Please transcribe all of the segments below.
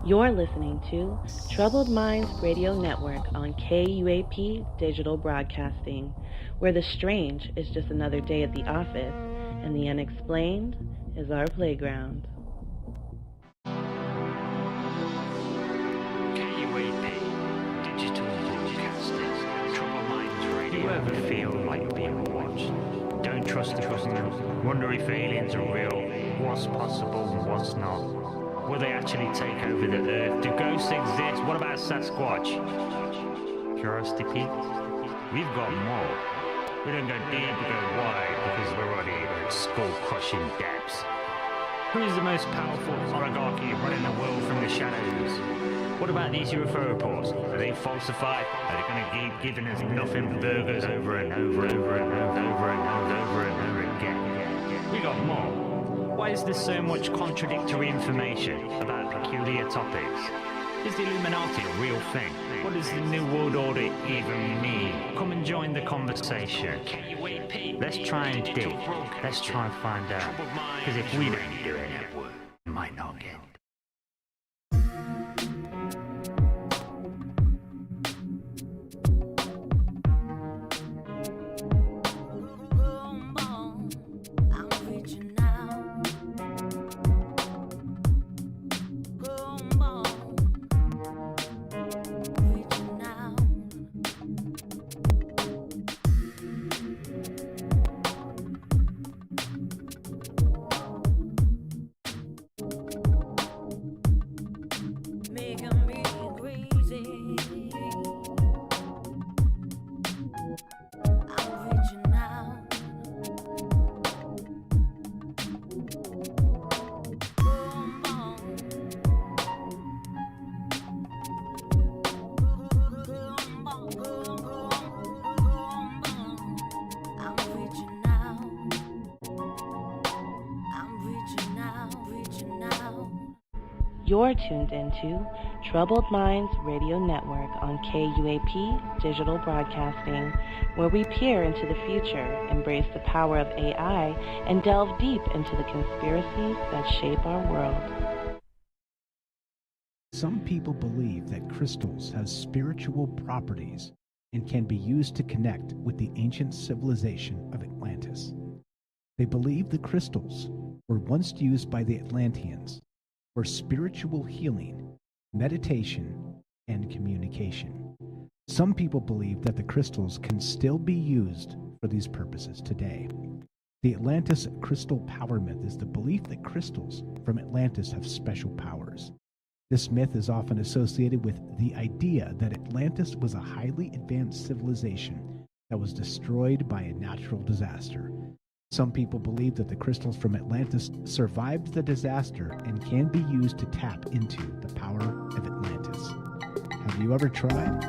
You're listening to Troubled Minds Radio Network on KUAP Digital Broadcasting, where the strange is just another day at the office and the unexplained is our playground. KUAP Digital Broadcasting, Troubled Minds Radio. Do you ever feel like being watched? Don't trust the government. Wonder if aliens are real. What's possible and what's not? Will they actually take over the Earth? Do ghosts exist? What about Sasquatch? Curiosity peaks? We've got more. We don't go deep, we go wide, because we're already at skull-crushing depths. Who is the most powerful oligarchy running the world from the shadows? What about these UFO reports? Are they falsified? Are they going to keep giving us nothing but burgers over and over and over and over and over and over and over again? We got more. Why is there so much contradictory information about peculiar topics? Is the Illuminati a real thing? What does the New World Order even mean? Come and join the conversation. Let's try and dig. Let's try and find out. Because if we don't do it, we might not get it. You're tuned into Troubled Minds Radio Network on KUAP Digital Broadcasting, where we peer into the future, embrace the power of AI, and delve deep into the conspiracies that shape our world. Some people believe that crystals have spiritual properties and can be used to connect with the ancient civilization of Atlantis. They believe the crystals were once used by the Atlanteans for spiritual healing, meditation, and communication. Some people believe that the crystals can still be used for these purposes today. The Atlantis crystal power myth is the belief that crystals from Atlantis have special powers. This myth is often associated with the idea that Atlantis was a highly advanced civilization that was destroyed by a natural disaster. Some people believe that the crystals from Atlantis survived the disaster and can be used to tap into the power of Atlantis. Have you ever tried?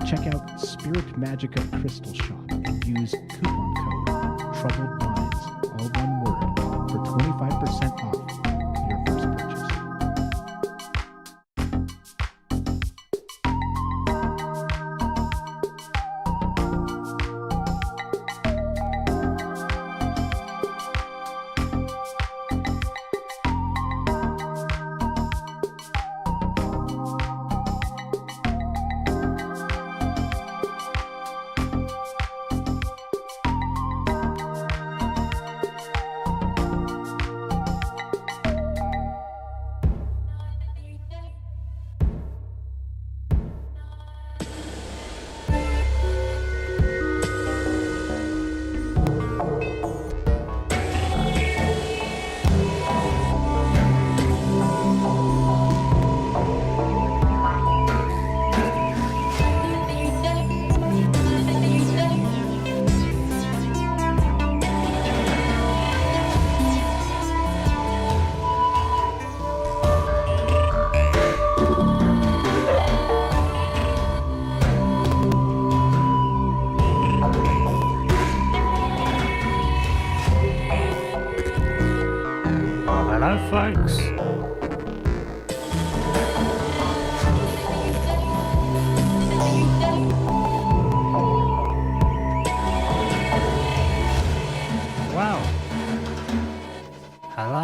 Check out Spirit Magica Crystal Shop and use coupon code Troubled Minds, all one word, for 25% off your first purchase. folks. Wow. Hello.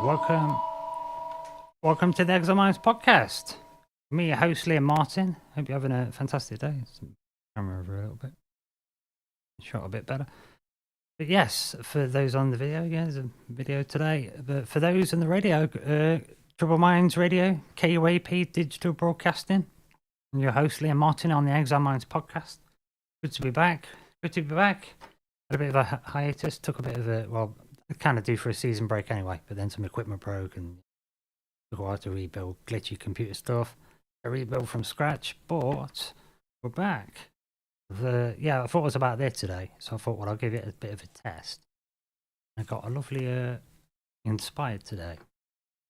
Welcome Welcome to the Exiled Minds Podcast. Me, your host, Liam Martin. Hope you're having a fantastic day. Camera over a little bit. Shot a bit better. But yes, for those on the video, there's a video today. But for those on the radio, Troubled Minds Radio, KUAP Digital Broadcasting. I'm your host, Liam Martin, on the Exiled Minds Podcast. Good to be back. Had a bit of a hiatus. Took a bit of a, well, I kind of do for a season break anyway. But then some equipment broke and took a while to rebuild glitchy computer stuff. I rebuild from scratch, but we're back. I thought it was about there today, so I thought, well, I'll give it a bit of a test. I got a lovely inspired today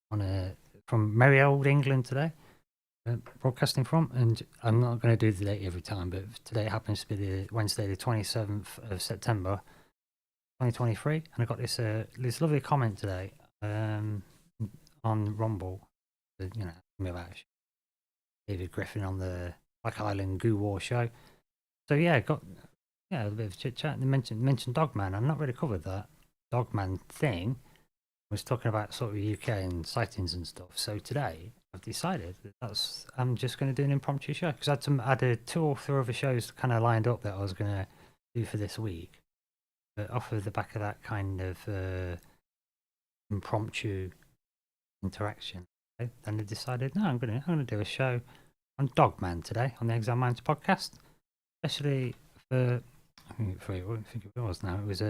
from merry old England today, broadcasting from, and I'm not going to do the date every time, but today happens to be the Wednesday, the 27th of September, 2023, and I got this lovely comment today on Rumble, me about David Griffin on the Black Island Goo War show. So got a bit of chit chat, and they mentioned Dogman. I've not really covered that Dogman thing. I was talking about sort of UK and sightings and stuff. So today I've decided that I'm just going to do an impromptu show, because I had 2 or 3 other shows kind of lined up that I was going to do for this week. But off of the back of that kind of impromptu interaction, then I decided, no, I'm going to do a show on Dogman today on the Exiled Minds Podcast. Especially for, I think it was now. It was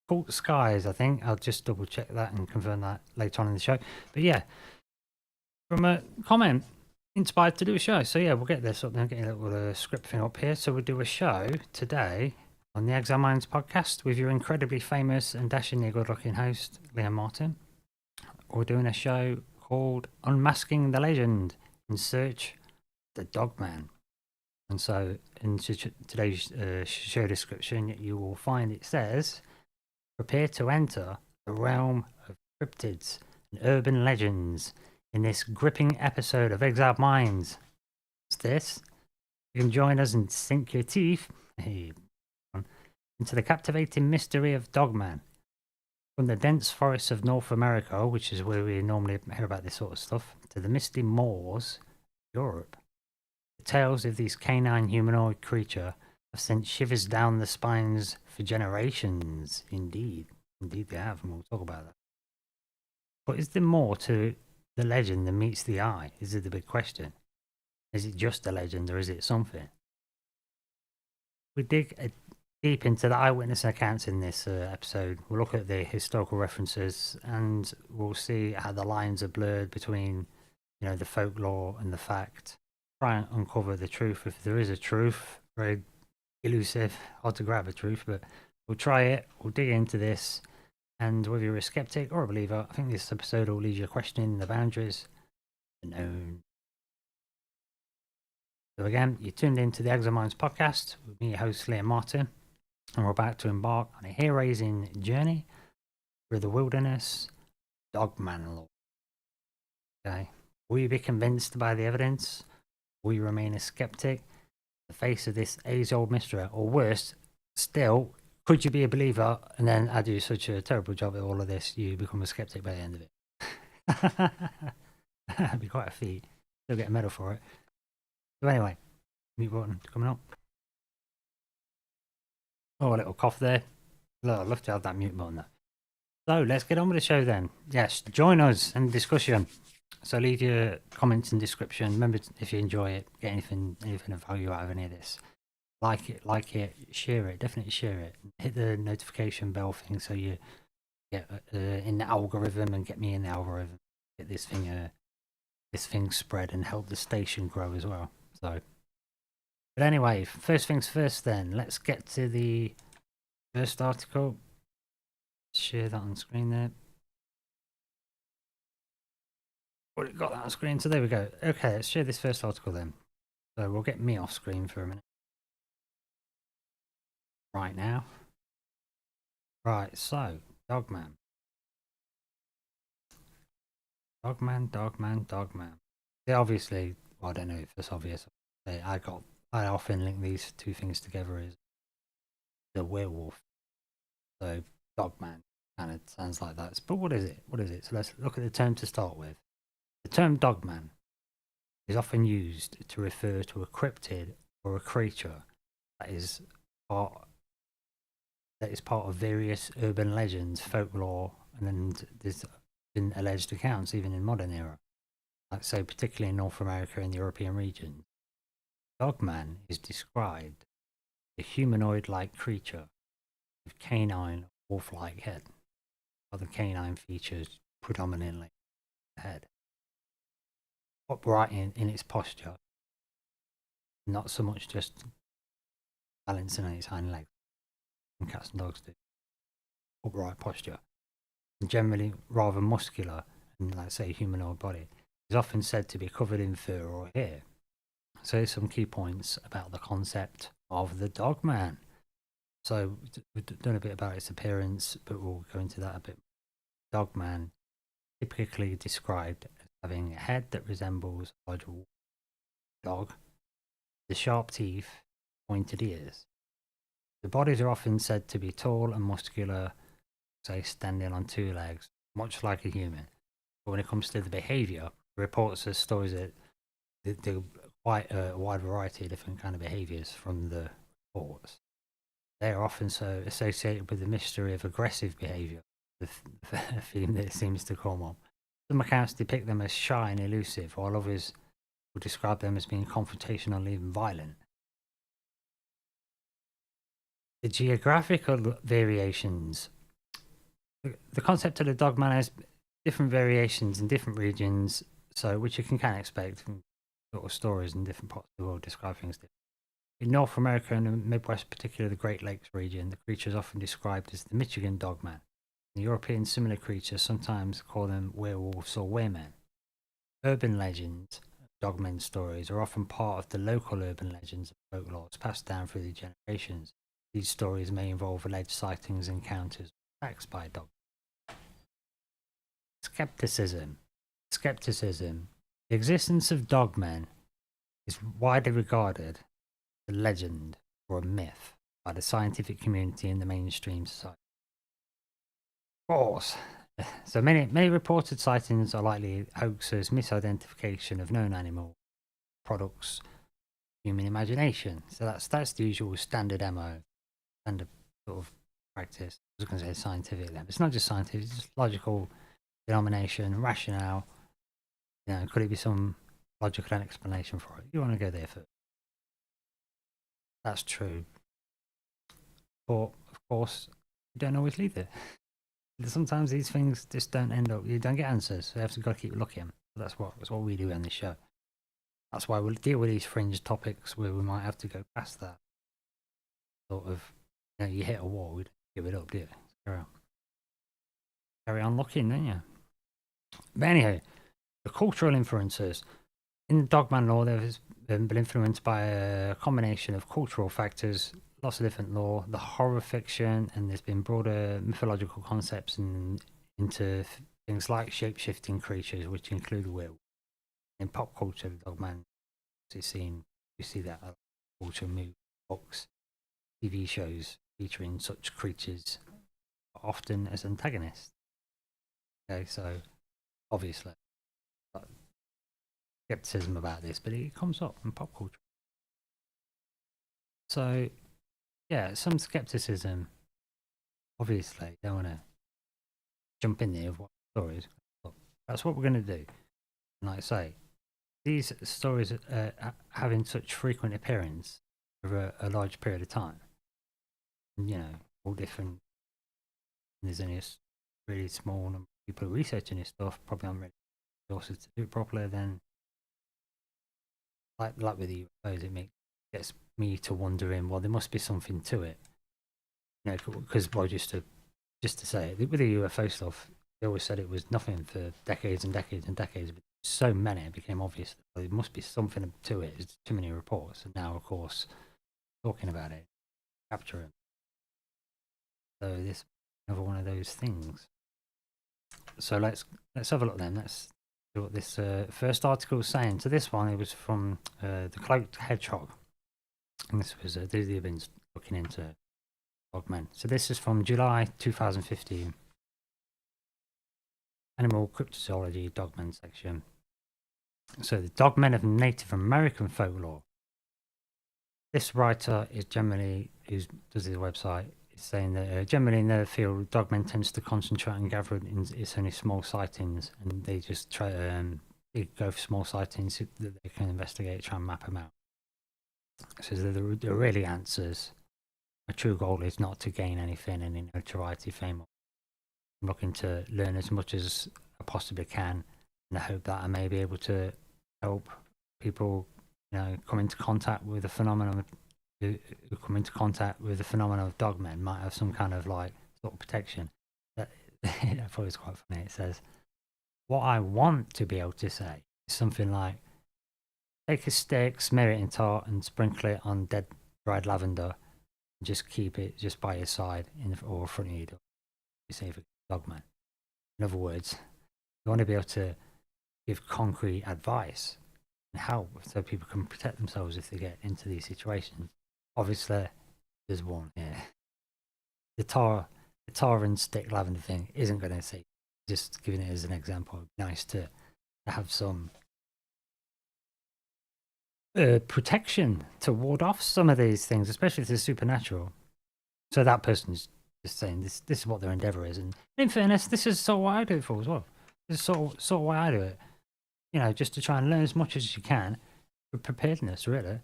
Cult Skies, I think. I'll just double check that and confirm that later on in the show. But from a comment, inspired to do a show. So we'll get this up. I'm getting a little script thing up here. So we'll do a show today on the Exiled Minds Podcast with your incredibly famous and dashingly good-looking host, Liam Martin. We're doing a show called Unmasking the Legend in Search of the Dogman. And so in today's show description, you will find it says, prepare to enter the realm of cryptids and urban legends in this gripping episode of Exiled Minds. What's this? You can join us and sink your teeth into the captivating mystery of Dogman. From the dense forests of North America, which is where we normally hear about this sort of stuff, to the misty moors of Europe. The tales of these canine-humanoid creature have sent shivers down the spines for generations. Indeed they have, and we'll talk about that. But is there more to the legend than meets the eye? Is it the big question? Is it just a legend, or is it something? We dig deep into the eyewitness accounts in this episode. We'll look at the historical references, and we'll see how the lines are blurred between, the folklore and the fact. Try and uncover the truth, if there is a truth. Very elusive, hard to grab a truth, but we'll try it. We'll dig into this, and whether you're a skeptic or a believer, I think this episode will leave you questioning the boundaries of the known. So again, you tuned into the Exiled Minds Podcast with me, your host Liam Martin, and we're about to embark on a hair-raising journey through the wilderness, Dogman lore. Okay, will you be convinced by the evidence? Will you remain a skeptic in the face of this age-old mystery? Or worse still, could you be a believer and then I do such a terrible job at all of this, you become a skeptic by the end of it? That'd be quite a feat. Still get a medal for it. So anyway, mute button coming up. Oh, a little cough there. I'd love to have that mute button there. So let's get on with the show then. Yes, join us in the discussion. So leave your comments and description. Remember, if you enjoy it, get anything of value out of any of this. Like it, share it, definitely share it. Hit the notification bell thing so you get in the algorithm and get me in the algorithm. Get this thing spread and help the station grow as well. So, but anyway, first things first then. Let's get to the first article. Share that on screen there. Already got that on screen, so there we go. Okay, let's share this first article then. So we'll get me off screen for a minute. Right now. Right, so, Dogman. Dogman. Yeah, obviously, well, I don't know if it's obvious. I often link these two things together as the werewolf. So, Dogman kind of sounds like that. But what is it? So let's look at the term to start with. The term dogman is often used to refer to a cryptid or a creature that is part of various urban legends, folklore, and there's been alleged accounts even in modern era. Like so, particularly in North America and the European region, dogman is described as a humanoid-like creature with canine or wolf-like head, or the canine features predominantly the head. Upright in its posture, not so much just balancing on its hind legs, and cats and dogs do. Upright posture, and generally rather muscular, and like say humanoid body, is often said to be covered in fur or hair. So here's some key points about the concept of the dogman. So we've done a bit about its appearance, but we'll go into that a bit. Dogman, typically described as having a head that resembles a large dog, the sharp teeth, pointed ears. The bodies are often said to be tall and muscular, say standing on two legs, much like a human. But when it comes to the behaviour, reports and stories that there are quite a wide variety of different kind of behaviours from the reports. They are often so associated with the mystery of aggressive behaviour, the theme that seems to come up. Some accounts depict them as shy and elusive, while others will describe them as being confrontational and even violent. The geographical variations. The concept of the dogman has different variations in different regions, so which you can kind of expect from sort of stories in different parts of the world describe things differently. In North America and the Midwest, particularly the Great Lakes region, the creature is often described as the Michigan dogman. The European similar creatures sometimes call them werewolves or weremen. Urban legends, dogmen stories, are often part of the local urban legends and folklores passed down through the generations. These stories may involve alleged sightings, encounters, or attacks by a dog. Skepticism. The existence of dogmen is widely regarded as a legend or a myth by the scientific community and the mainstream society. Of course. So many reported sightings are likely hoaxes, misidentification of known animal products, human imagination. So that's the usual standard MO, standard sort of practice. I was going to say scientific then, but it's not just scientific, it's just logical denomination, rationale. You know, could it be some logical explanation for it? You want to go there first. That's true. But of course, you don't always leave there. Sometimes these things just don't end up. You don't get answers. So you have to go keep looking. That's what we do on this show. That's why we'll deal with these fringe topics where we might have to go past that. Sort of, you know, you hit a wall, we don't give it up, do you? Carry on looking, don't you? But anyhow, the cultural influences. In dogman lore, they've been influenced by a combination of cultural factors, lots of different lore, the horror fiction, and there's been broader mythological concepts into things like shape-shifting creatures, which include werewolves. In pop culture, the dogman is seen. You see that culture, movies, books, TV shows featuring such creatures, often as antagonists. Okay, so obviously, skepticism about this, but it comes up in pop culture. So, yeah, some skepticism. Obviously, don't want to jump in there with what stories. That's what we're going to do. And like I say, these stories having such frequent appearance over a large period of time. You know, all different. There's only a really small number of people researching this stuff. Probably aren't really resources to do it properly. Then, like with the UFOs, it gets me to wondering. Well, there must be something to it. You know, because just to say it, with the UFO stuff, they always said it was nothing for decades and decades and decades. But so many, it became obvious that there must be something to it. There's too many reports, and now, of course, talking about it, capture it. So this is another one of those things. So let's have a look then. Let's see what this first article is saying. So this one, it was from the Cloaked Hedgehog, and this was they've been looking into Dogman. So this is from July 2015. Animal Cryptozoology Dogman section. So the Dogmen of Native American folklore. This writer is generally, who does his website, is saying that generally in their field, Dogmen tends to concentrate on gathering it's only small sightings, and they just try to they go for small sightings that they can investigate, try and map them out. So the really answers. My true goal is not to gain anything, any notoriety, fame. I'm looking to learn as much as I possibly can, and I hope that I may be able to help people, come into contact with the phenomenon. Who come into contact with the phenomenon of dogmen might have some kind of sort of protection. That I thought it was quite funny. It says, "What I want to be able to say is something like, take a stick, smear it in tar, and sprinkle it on dead dried lavender, and just keep it just by your side or front of your door. You say for dogman." In other words, you want to be able to give concrete advice and help so people can protect themselves if they get into these situations. Obviously, there's one here. The tar and stick lavender thing isn't going to say. Just giving it as an example. It'd be nice to have some protection to ward off some of these things, especially if they're supernatural. So that person's just saying this is what their endeavor is, and in fairness, this is sort of what I do it for as well. This is sort of why I do it. Just to try and learn as much as you can for preparedness, really.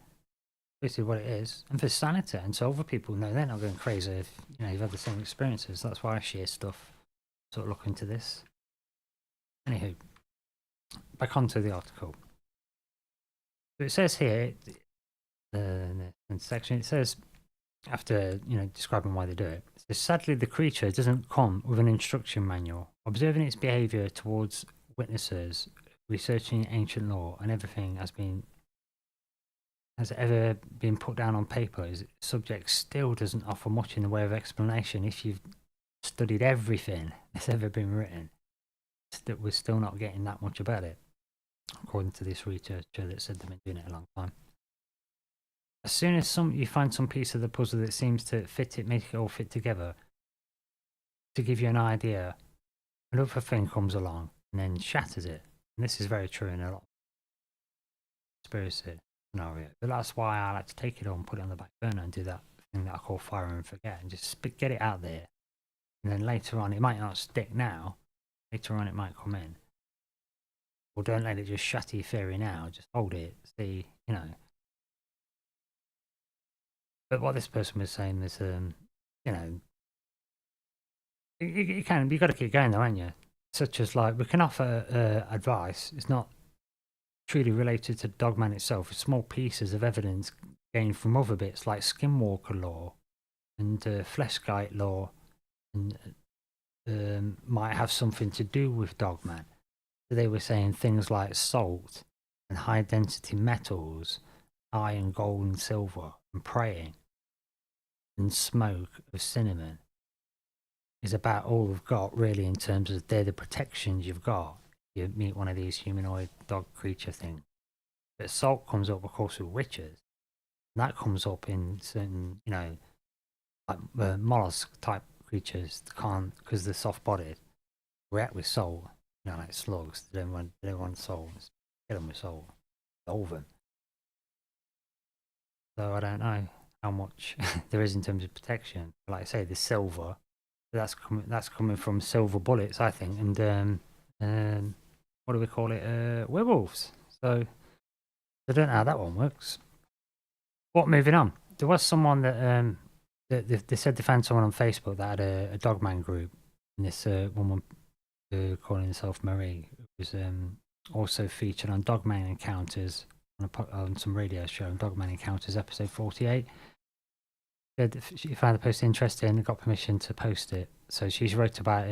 Basically what it is, and for sanity, and so other people know they're not going crazy if you've had the same experiences. That's why I share stuff, sort of look into this. Anywho, back onto the article. So it says here, in the section, it says, after describing why they do it, it says, sadly the creature doesn't come with an instruction manual. Observing its behaviour towards witnesses, researching ancient law, and everything has ever been put down on paper, is subject still doesn't offer much in the way of explanation. If you've studied everything that's ever been written, we're still not getting that much about it, according to this researcher that said they've been doing it a long time. As soon as you find some piece of the puzzle that seems to fit it, make it all fit together, to give you an idea, another thing comes along and then shatters it. And this is very true in a lot of conspiracy scenario. But that's why I like to take it all and put it on the back burner and do that thing that I call fire and forget, and just get it out there. And then later on, it might not stick now. Later on, it might come in. Or don't let it just shatter your theory now. Just hold it. See, But what this person was saying is, you can. You've got to keep going, though, haven't you? Such as we can offer advice. It's not truly related to Dogman itself. It's small pieces of evidence gained from other bits like skinwalker lore and fleshkite lore, and might have something to do with Dogman. So they were saying things like salt and high density metals, iron, gold, and silver, and praying, and smoke of cinnamon is about all we've got, really, in terms of they're the protections you've got. You meet one of these humanoid dog creature things. But salt comes up, of course, with witches. And that comes up in certain, mollusk type creatures that can't, because they're soft bodied, react with salt. Like slugs. They don't want salt. Get them with salt. Solve them. So I don't know how much there is in terms of protection. Like I say, the silver, that's coming from silver bullets, I think, and what do we call it? Werewolves. So I don't know how that one works. But moving on, there was someone that they said they found someone on Facebook that had a Dogman group, and this woman calling herself Marie was also featured on Dogman Encounters on some radio show, Dogman Encounters episode 48. She found the post interesting and got permission to post it. So she wrote about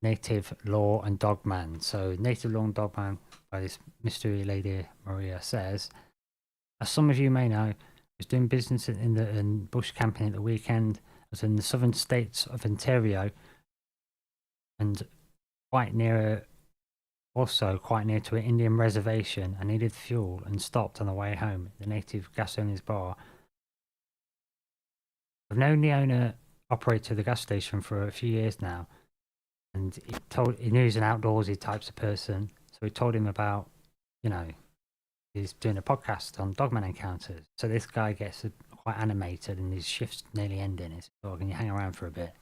native law and Dogman. So native law and Dogman by this mystery lady Maria says, as some of you may know, I was doing business in bush camping at the weekend. I was in the southern states of Ontario and quite near to an Indian reservation. I needed fuel and stopped on the way home at the native gas owner's bar. I've known the owner operator of the gas station for a few years now, and he knew he's an outdoorsy type of person, so he told him about he's doing a podcast on Dogman encounters. So this guy gets quite animated and his shift's nearly ending. He's like, can you hang around for a bit?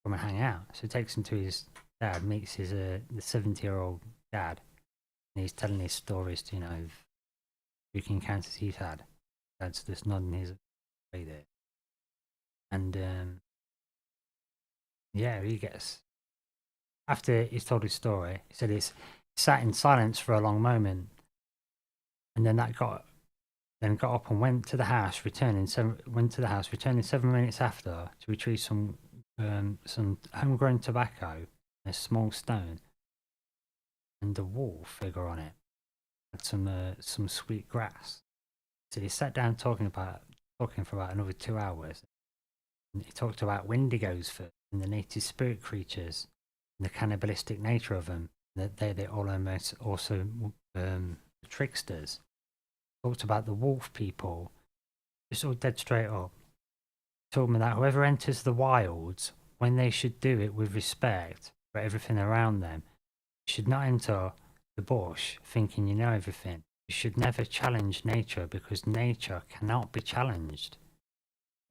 Come and hang out. So he takes him to his dad, meets his the 70-year-old dad, and he's telling his stories to, freaking encounters he's had. Dad's just nodding his way there. And he gets, after he's told his story, he said he's sat in silence for a long moment, and then got up and went to the house, returning 7 minutes after to retrieve some homegrown tobacco and a small stone, and a wolf figure on it had some sweet grass. So he sat down talking for about another 2 hours. And he talked about wendigos first, and the native spirit creatures, and the cannibalistic nature of them. That they're almost also tricksters. Talked about the wolf people, just all dead straight up. Told me that whoever enters the wilds, when they should do it with respect for everything around them, should not enter the bush thinking you know everything. You should never challenge nature, because nature cannot be challenged.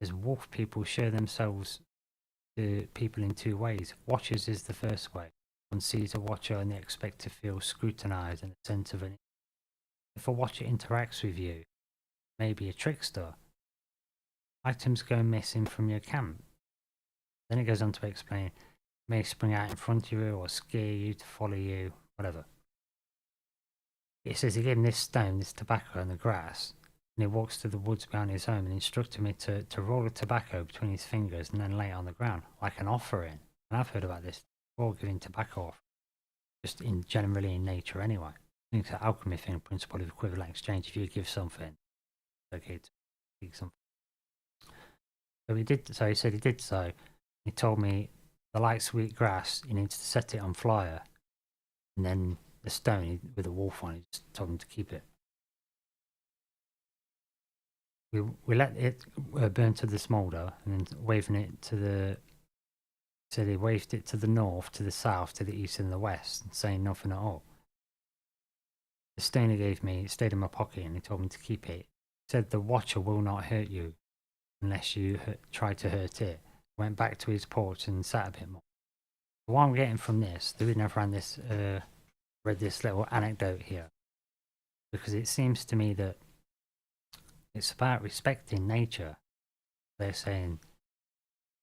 As wolf people show themselves to people in two ways. Watchers is the first way. One sees a watcher and they expect to feel scrutinized and a sense of an. If a watcher interacts with you, maybe a trickster, items go missing from your camp. Then it goes on to explain, it may spring out in front of you or scare you to follow you, whatever. It says he gave him this stone, this tobacco and the grass, and he walks to the woods behind his home and instructed me to roll the tobacco between his fingers and then lay it on the ground, like an offering. And I've heard about this, or giving tobacco off, just generally in nature anyway. I think it's an alchemy thing, principle of equivalent exchange. If you give something, it's okay to take something. So he said he did so. He told me the light sweet grass, he needs to set it on fire, and then the stone with a wolf on it, just told him to keep it. We let it burn to the smoulder, and then waving it to the. Said he waved it to the north, to the south, to the east, and the west, saying nothing at all. The stone he gave me stayed in my pocket, and he told me to keep it. He said the watcher will not hurt you unless you try to hurt it. Went back to his porch and sat a bit more. What I'm getting from this, the reason I've read this little anecdote here, because it seems to me that it's about respecting nature. They're saying,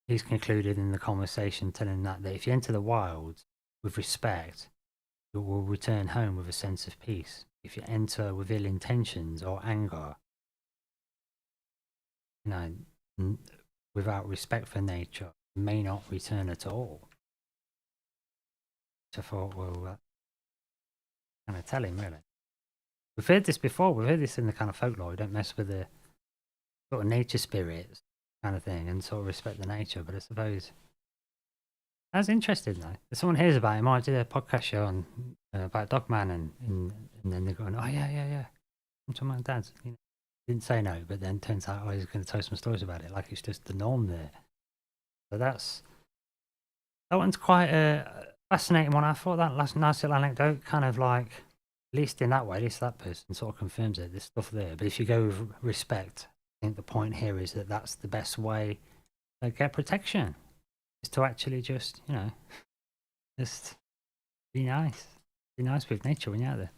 he's concluded in the conversation telling that if you enter the wilds with respect, you will return home with a sense of peace. If you enter with ill intentions or anger, without respect for nature, you may not return at all. So I thought, well, kind of tell him, really. We've heard this before. We've heard this in the kind of folklore. We don't mess with the sort of nature spirits kind of thing and sort of respect the nature. But I suppose that's interesting, though. If someone hears about it, might do a podcast show on about Dogman, and then they're going, oh, yeah. I'm talking about Dad's. Didn't say no, but then turns out, he's going to tell some stories about it. Like it's just the norm there. So that one's quite a fascinating one. I thought that last nice little anecdote kind of like, at least in that way, at least that person sort of confirms it. There's stuff there. But if you go with respect, I think the point here is that that's the best way to get protection. Is to actually just, just be nice. Be nice with nature when you're out there.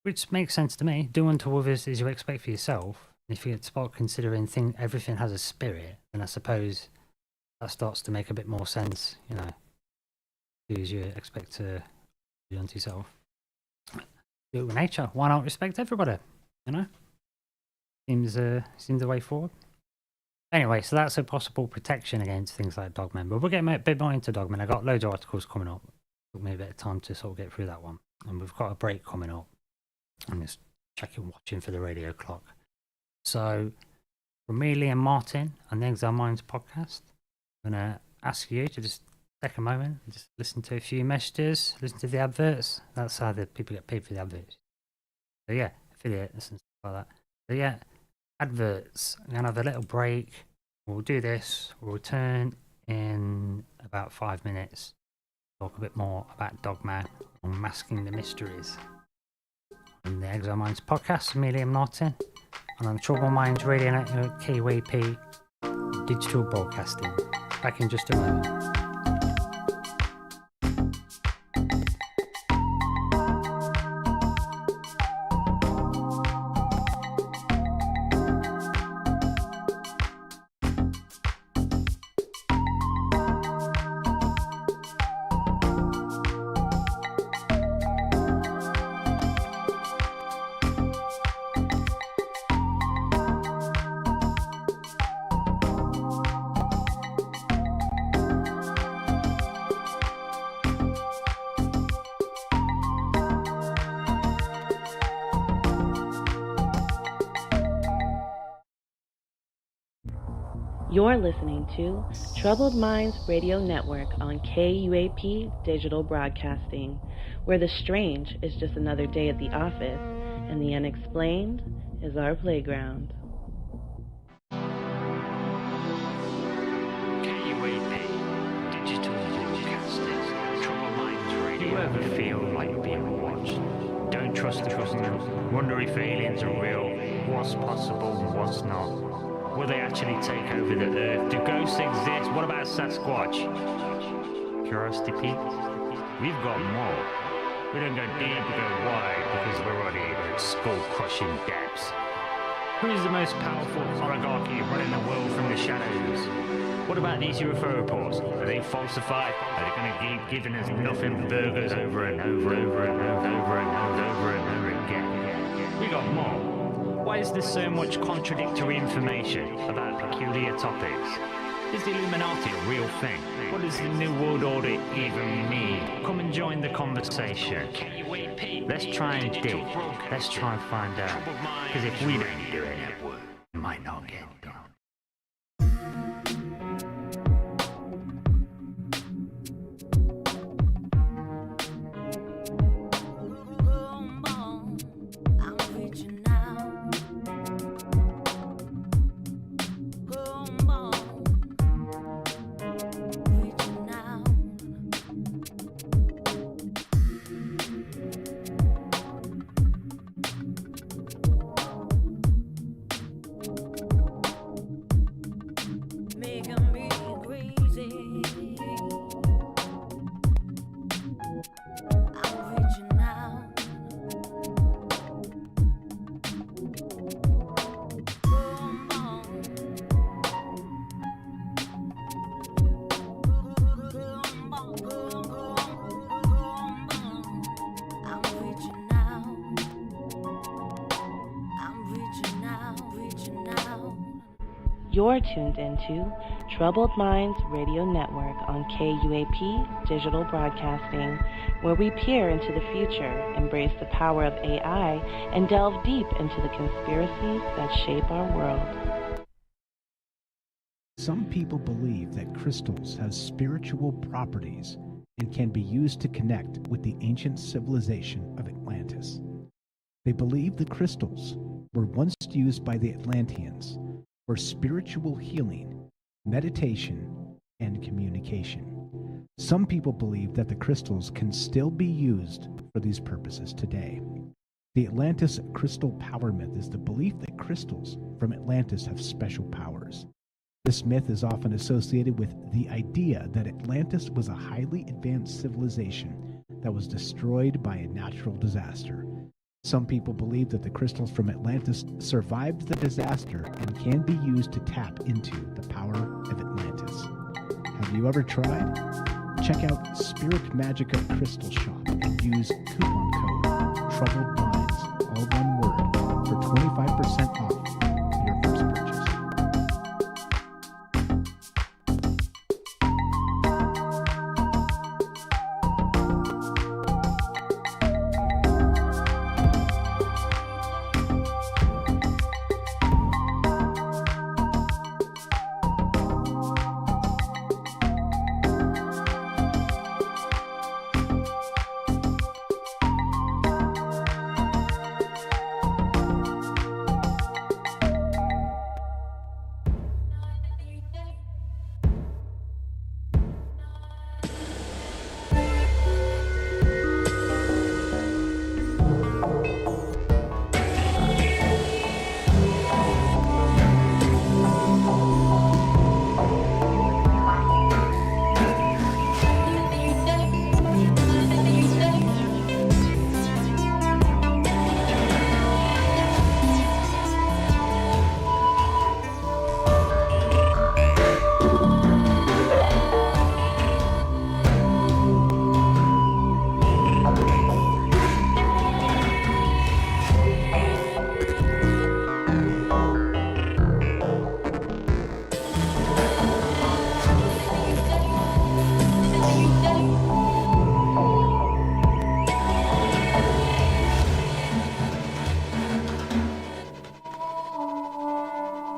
Which makes sense to me. Do unto others as you expect for yourself. If you start considering everything has a spirit, then I suppose that starts to make a bit more sense, do as you expect to do unto yourself. Do it with nature. Why not respect everybody? Seems the way forward. Anyway, so that's a possible protection against things like Dogman. But we'll get a bit more into Dogman. I've got loads of articles coming up. Took me a bit of time to sort of get through that one. And we've got a break coming up. I'm just watching for the radio clock. So, from me, Liam Martin, on the Exiled Minds Podcast, I'm going to ask you to just take a moment and just listen to a few messages, listen to the adverts. That's how the people get paid for the adverts. So, yeah, affiliates and stuff like that. So, yeah, adverts. I'm going to have a little break. We'll do this. We'll return in about 5 minutes. Talk a bit more about Dogman. Unmasking the Mysteries. On the Exiled Minds Podcast, me, Liam Martin, and on Troubled Minds Radio Network, KUAP, digital broadcasting. Back in just a moment. You're listening to Troubled Minds Radio Network on KUAP Digital Broadcasting, where the strange is just another day at the office and the unexplained is our playground. KUAP Digital Broadcasting. Troubled Minds Radio. Do you ever feel like being watched? Don't trust them. Wonder if aliens are real. What's possible and what's not? Will they actually take over the Earth? Do ghosts exist? What about Sasquatch? Curiosity peaked? We've got more. We don't go deep, we go wide, because we're already at skull-crushing depths. Who is the most powerful oligarchy running the world from the shadows? What about these UFO reports? Are they falsified? Are they going to keep giving us nothing burgers over and over and over and over and over and over again? We got more. Why is there so much contradictory information about peculiar topics? Is the Illuminati a real thing? What does the New World Order even mean? Come and join the conversation. Let's try and dig. Let's try and find out. Because if we don't do it, it might not get done. You're tuned into Troubled Minds Radio Network on KUAP Digital Broadcasting, where we peer into the future, embrace the power of AI, and delve deep into the conspiracies that shape our world. Some people believe that crystals have spiritual properties and can be used to connect with the ancient civilization of Atlantis. They believe the crystals were once used by the Atlanteans for spiritual healing, meditation, and communication. Some people believe that the crystals can still be used for these purposes today. The Atlantis crystal power myth is the belief that crystals from Atlantis have special powers. This myth is often associated with the idea that Atlantis was a highly advanced civilization that was destroyed by a natural disaster. Some people believe that the crystals from Atlantis survived the disaster and can be used to tap into the power of Atlantis. Have you ever tried? Check out Spirit Magica Crystal Shop and use coupon code Troubled Minds, all one word, for 25% off your first purchase.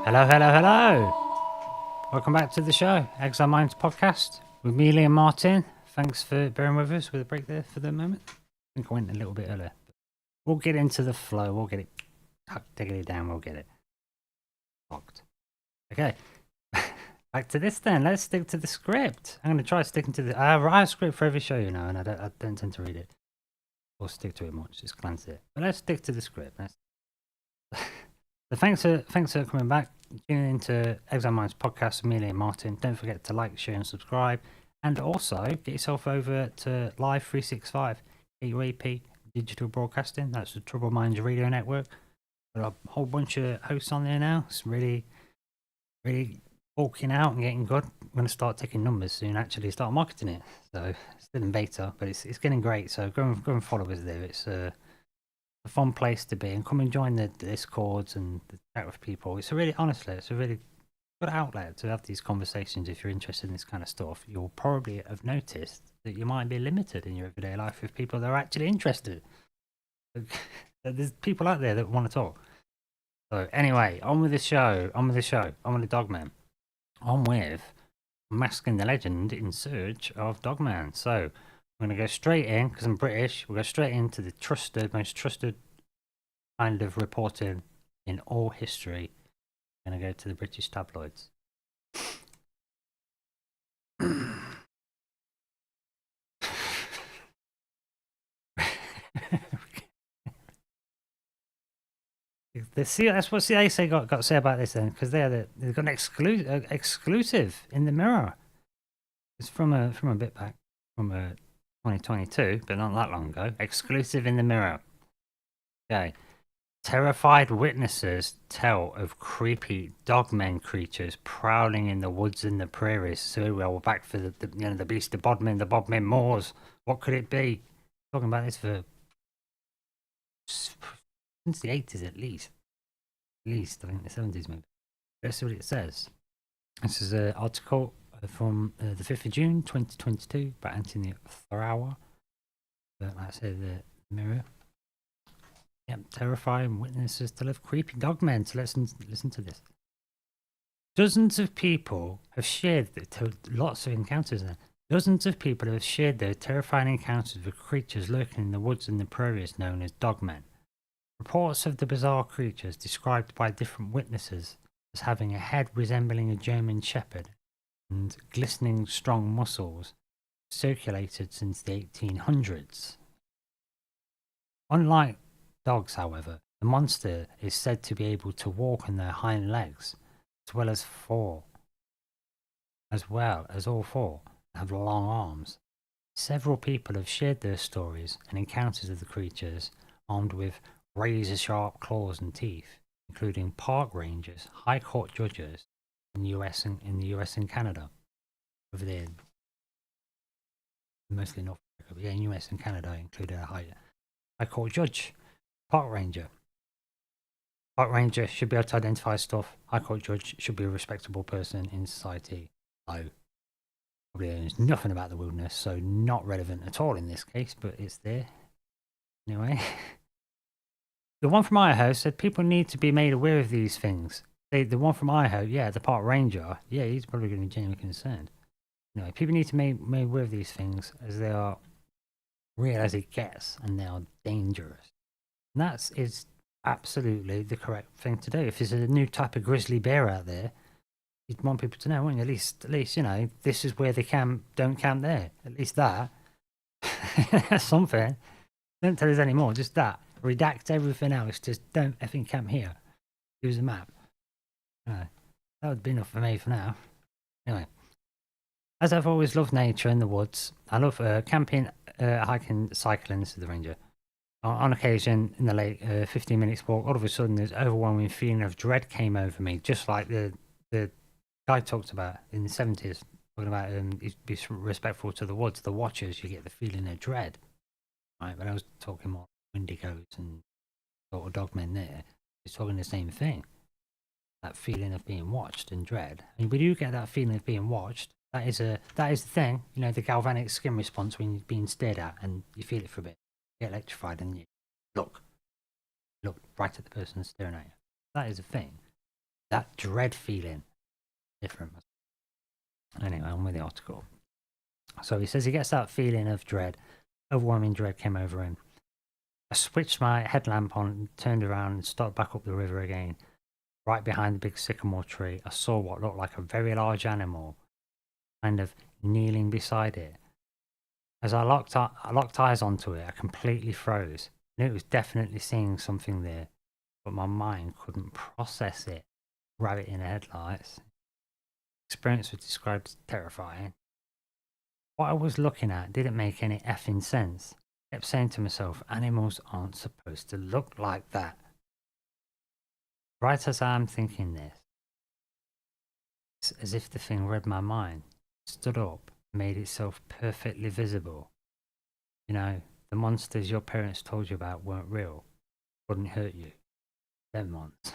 Hello, hello, hello. Welcome back to the show, Exiled Minds Podcast, with me, Liam Martin. Thanks for bearing with us with a break there for the moment. I think I went a little bit earlier. We'll get into the flow. We'll get it. Taking it down, we'll get it. Locked. Okay. Back to this then. Let's stick to the script. I'm going to try sticking to the... I write a script for every show, you know, and I don't tend to read it. Or stick to it much, just glance at it. But let's stick to the script. So thanks for coming back. Tuning into Exiled Minds Podcast with me, Liam Martin. Don't forget to like, share, and subscribe. And also, get yourself over to Live 365, EMP Digital Broadcasting. That's the Troubled Minds Radio Network. Got a whole bunch of hosts on there now. It's really bulking out and getting good. I'm going to start taking numbers soon, actually start marketing it. So, it's still in beta, but it's getting great. So, go and follow us there. It's a fun place to be, and come and join the Discords and the chat with people. It's a really good outlet to have these conversations. If you're interested in this kind of stuff, you'll probably have noticed that you might be limited in your everyday life with people that are actually interested. There's people out there that want to talk. So anyway, on with the show. On with the Dogman. On with Unmasking the Legend in Search of Dogman. So I'm going to go straight in, because I'm British, we'll go straight into the most trusted kind of reporting in all history. I'm going to go to the British tabloids. That's what CIA say got to say about this then, because they've got an exclusive in the Mirror. It's from a bit back, from 2022, but not that long ago. Exclusive in the Mirror. Okay. Terrified witnesses tell of creepy dogmen creatures prowling in the woods and the prairies. So we're back for the beast of Bodmin, the Bodmin Moors. What could it be? Talking about this for since the 80s at least. At least, I think the 70s maybe. Let's see what it says. This is an article from the 5th of June 2022 by Anthony Thrower. But like I said, the Mirror. Yep, terrifying witnesses tell of creepy dogmen. So let's listen to this. Dozens of people have shared lots of encounters there. Dozens of people have shared their terrifying encounters with creatures lurking in the woods and the prairies known as dogmen. Reports of the bizarre creatures, described by different witnesses as having a head resembling a German shepherd and glistening strong muscles, circulated since the 1800s. Unlike dogs, however, the monster is said to be able to walk on their hind legs, as well as all four have long arms. Several people have shared their stories and encounters of the creatures, armed with razor-sharp claws and teeth, including park rangers, high court judges in the US and Canada. Over there, mostly North America, but yeah, in US and Canada, included a high court judge, park ranger. Park ranger should be able to identify stuff. High court judge should be a respectable person in society. Probably knows nothing about the wilderness, so not relevant at all in this case, but it's there. Anyway. The one from Idaho said people need to be made aware of these things. The one from Idaho, yeah, the park ranger, yeah, he's probably going to be genuinely concerned. Anyway, people need to be made aware of these things as they are real as it gets, and they are dangerous. And that is absolutely the correct thing to do. If there's a new type of grizzly bear out there, you'd want people to know, wouldn't you? At least, you know, this is where they don't camp there. At least that. That's something. Don't tell us anymore, just that. Redact everything else, just don't effing camp here. Use a map. That would be enough for me for now. Anyway, as I've always loved nature and the woods, I love camping, hiking, cycling. This is the ranger. On occasion, in the late 15 minutes walk, all of a sudden, this overwhelming feeling of dread came over me, just like the guy talked about in the 70s, talking about be respectful to the woods, the watchers, you get the feeling of dread. Right, but I was talking more Wendigos and sort of dogmen there. He's talking the same thing. That feeling of being watched and dread. And when you get that feeling of being watched, that is the thing, you know, the galvanic skin response when you're being stared at and you feel it for a bit. You get electrified and you look right at the person staring at you. That is a thing. that dread feeling. Different. Anyway, on with the article. So he says he gets that feeling of dread, overwhelming dread came over him. I switched my headlamp on, turned around and started back up the river again. Right behind the big sycamore tree, I saw what looked like a very large animal, kind of kneeling beside it. As I locked eyes onto it, I completely froze. I knew it was definitely seeing something there, but my mind couldn't process it. Rabbit in the headlights. Experience was described as terrifying. What I was looking at didn't make any effing sense. I kept saying to myself, animals aren't supposed to look like that. Right as I am thinking this, it's as if the thing read my mind, stood up, made itself perfectly visible. You know, the monsters your parents told you about weren't real, wouldn't hurt you. Them ones.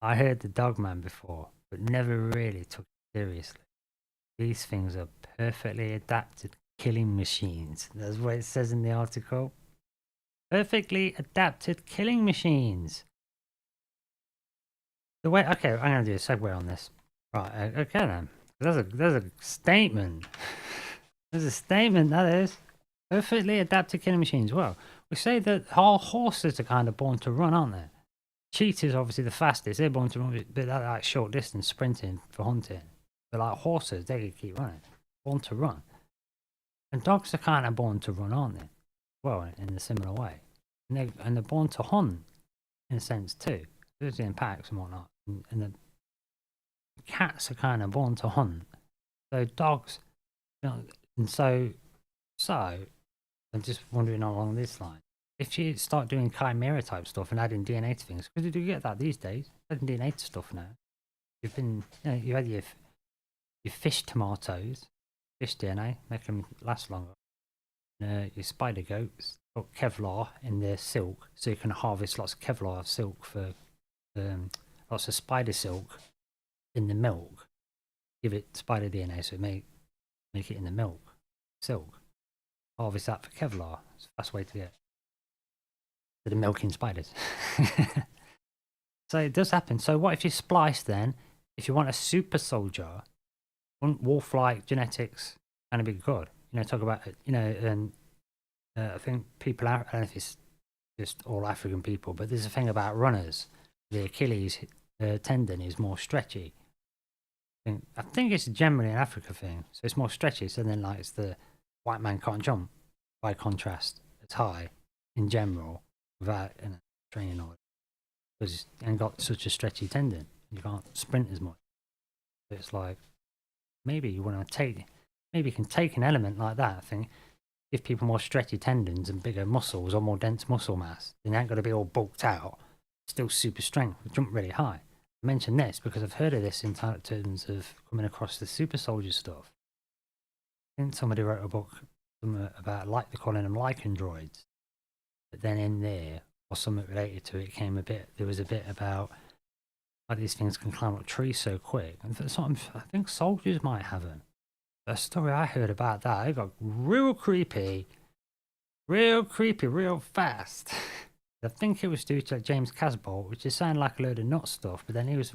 I heard the Dogman before, but never really took it seriously. These things are perfectly adapted killing machines. That's what it says in the article. Perfectly adapted killing machines. The way, okay, I'm going to do a segue on this. Right, okay then. There's a statement. There's a statement, that is. Perfectly adapted killing machines. Well, we say that all horses are kind of born to run, aren't they? Cheetahs are obviously the fastest. They're born to run, but that like short distance sprinting for hunting. But like horses, they can keep running. Born to run. And dogs are kind of born to run, aren't they? Well, in a similar way. And they're born to hunt, in a sense, too. There's in packs and whatnot. And the cats are kind of born to hunt. So dogs, you know, and so I'm just wondering along this line. If you start doing chimera type stuff and adding DNA to things, because you do get that these days, adding DNA to stuff now. You've been, you know, you had your fish tomatoes, fish DNA, make them last longer. Your spider goats put Kevlar in their silk, so you can harvest lots of Kevlar silk for lots of spider silk in the milk. Give it spider DNA, so it make it in the milk, silk. Harvest that for Kevlar. It's a fast way to get to the milking spiders. So it does happen. So what if you splice then? If you want a super soldier, wouldn't wolf-like genetics kind of be good? You know, talk about, you know, and I think people, I don't know if it's just all African people, but there's a thing about runners. The Achilles tendon is more stretchy. I think it's generally an Africa thing, so it's more stretchy. So then, like, it's the white man can't jump. By contrast, it's high in general without training or because you got such a stretchy tendon, you can't sprint as much. So it's like maybe you want to maybe you can take an element like that. I think give people more stretchy tendons and bigger muscles or more dense muscle mass. Then they ain't got to be all bulked out. Still super strength, jump really high. I mention this because I've heard of this in terms of coming across the super soldier stuff. I think somebody wrote a book about, like, they're calling them lichen droids, but then in there or something related to it came there was a bit about how these things can climb up trees so quick, and I think soldiers might have them. A story I heard about that, it got real creepy real fast. I think it was due to James Casbolt, which is sounding like a load of nut stuff, but then he was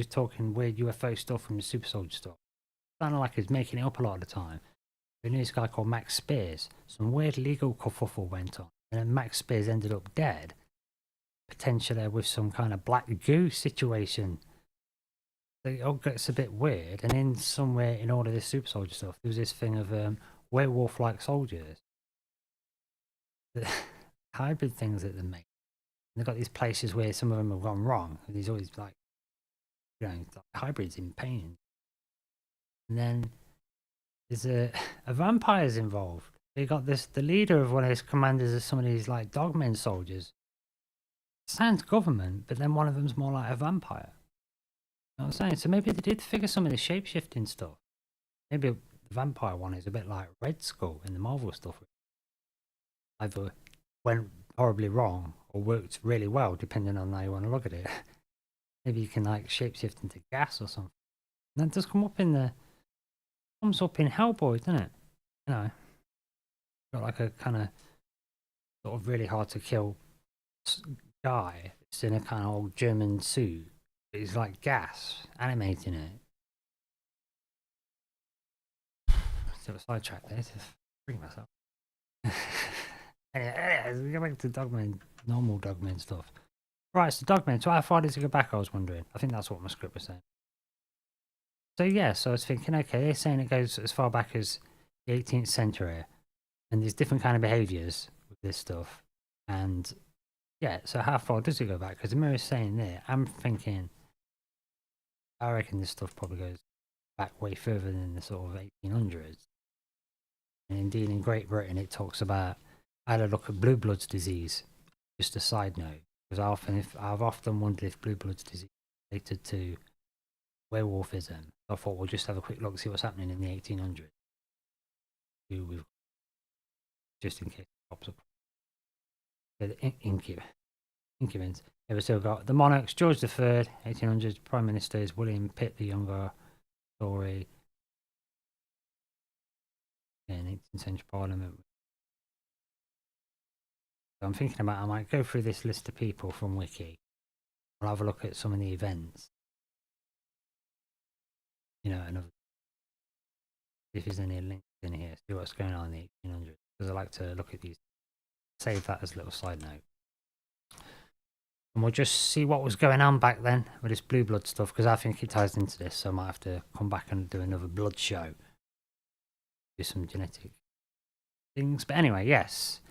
talking weird UFO stuff from the super soldier stuff. Sounded like he's making it up a lot of the time. We knew this guy called Max Spears. Some weird legal kerfuffle went on, and then Max Spears ended up dead, potentially with some kind of black goo situation. So it all gets a bit weird, and in somewhere in all of this super soldier stuff, there was this thing of werewolf-like soldiers, the hybrid things that they make. And they've got these places where some of them have gone wrong. These always like, you know, like hybrids in pain, and then there's a vampire's involved. They got the leader of one of his commanders is some of these like Dogman soldiers. Sounds government, but then one of them's more like a vampire. You know what I'm saying? So maybe they did figure some of the shape-shifting stuff. Maybe the vampire one is a bit like Red Skull in the Marvel stuff. Either went horribly wrong or worked really well, depending on how you want to look at it. Maybe you can like shapeshift into gas or something. And that does comes up in Hellboy, doesn't it? You know, got like a kind of sort of really hard to kill guy. It's in a kind of old German suit, It's like gas animating it. Still a sidetrack there to bring myself. Anyway, let's go back to Dogman, normal Dogman stuff. Right, so Dogman, so how far does it go back, I was wondering? I think that's what my script was saying. So yeah, so I was thinking, okay, they're saying it goes as far back as the 18th century, and there's different kind of behaviours with this stuff. And yeah, so how far does it go back? Because the mirror's saying there, I'm thinking, I reckon this stuff probably goes back way further than the sort of 1800s. And indeed, in Great Britain, it talks about, I had a look at blue bloods disease, just a side note, because I've often wondered if blue bloods disease is related to werewolfism. I thought we'll just have a quick look, see what's happening in the 1800s. Just in case it pops up. The incubants. Yeah, we've still got the monarchs, George III, 1800s, Prime Ministers, William Pitt the Younger, Tory, in 18th century Parliament. So I'm thinking about, I might go through this list of people from Wiki. I'll have a look at some of the events. You know, and if there's any links in here, see what's going on in the 1800s. Because I like to look at these. Save that as a little side note. And we'll just see what was going on back then with this blue blood stuff, because I think it ties into this, so I might have to come back and do another blood show. Do some genetic things. But anyway, yes.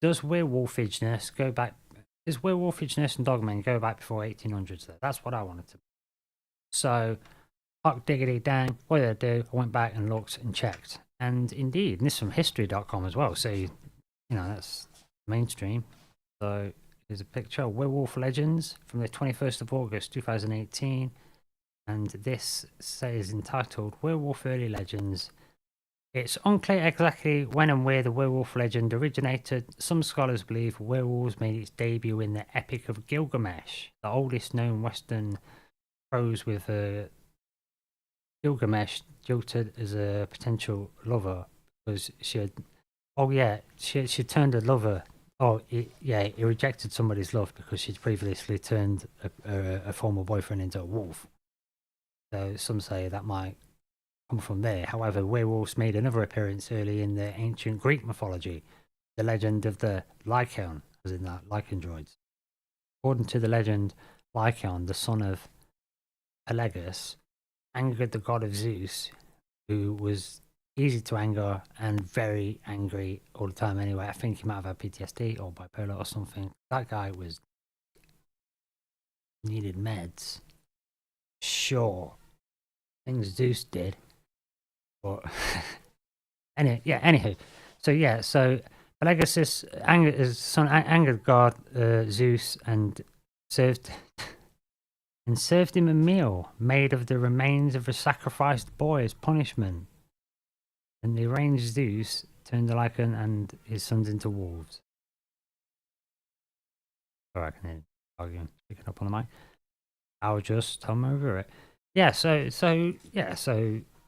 Does werewolfishness go back? Does werewolfishness and Dogman go back before 1800s though? That's what I wanted to. So, hot diggity dang, what did I do? I went back and looked and checked. And indeed, and this is from history.com as well, so you know, that's mainstream. So here's a picture of werewolf legends from the 21st of August 2018, and this says entitled Werewolf Early Legends. It's unclear exactly when and where the werewolf legend originated. Some scholars believe werewolves made its debut in the Epic of Gilgamesh, the oldest known Western prose, with Gilgamesh jilted as a potential lover because she had. Oh yeah, she turned a lover. Oh yeah, he rejected somebody's love because she'd previously turned a former boyfriend into a wolf. So some say that might come from there. However, werewolves made another appearance early in the ancient Greek mythology, the legend of the Lycaon, as in that Lycandroids. According to the legend, Lycaon, the son of Pelegus, angered the god of Zeus, who was easy to anger and very angry all the time anyway. I think he might have had PTSD or bipolar or something. That guy needed meds. Sure. Things Zeus did. But anywho. So Pelegus' his son angered God Zeus and served him a meal made of the remains of a sacrificed boy as punishment. And the arranged Zeus turned the Lycan and his sons into wolves. Sorry, I can hear arguing, picking up on the mic. I'll just hum over it. Yeah, so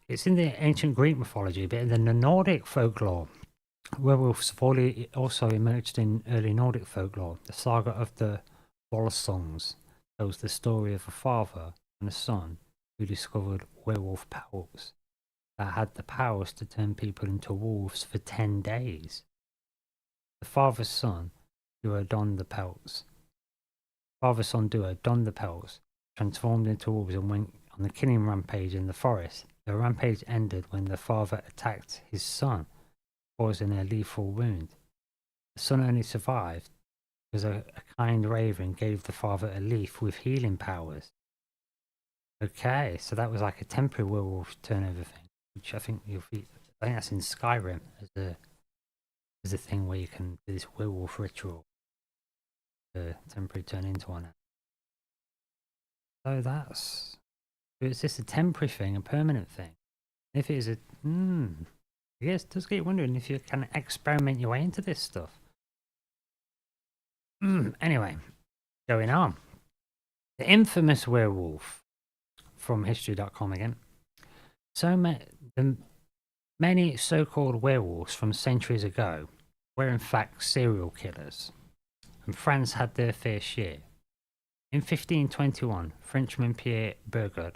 it's in the ancient Greek mythology, but in the Nordic folklore, werewolves have also emerged in early Nordic folklore. The saga of the Volsungs tells the story of a father and a son who discovered werewolf pelts that had the powers to turn people into wolves for 10 days. The father's son, duo donned the pelts. Father-son duo donned the pelts, transformed into wolves, and went on the killing rampage in the forest. The rampage ended when the father attacked his son, causing a lethal wound. The son only survived because a kind raven gave the father a leaf with healing powers. Okay, so that was like a temporary werewolf turnover thing, which I think that's in Skyrim as a thing where you can do this werewolf ritual to temporarily turn into one. So is this a temporary thing, a permanent thing? If it is I guess it does get you wondering if you can experiment your way into this stuff. Anyway, going on. The infamous werewolf from history.com again. Many so-called werewolves from centuries ago were in fact serial killers, and France had their fair share. In 1521, Frenchmen Pierre Bergot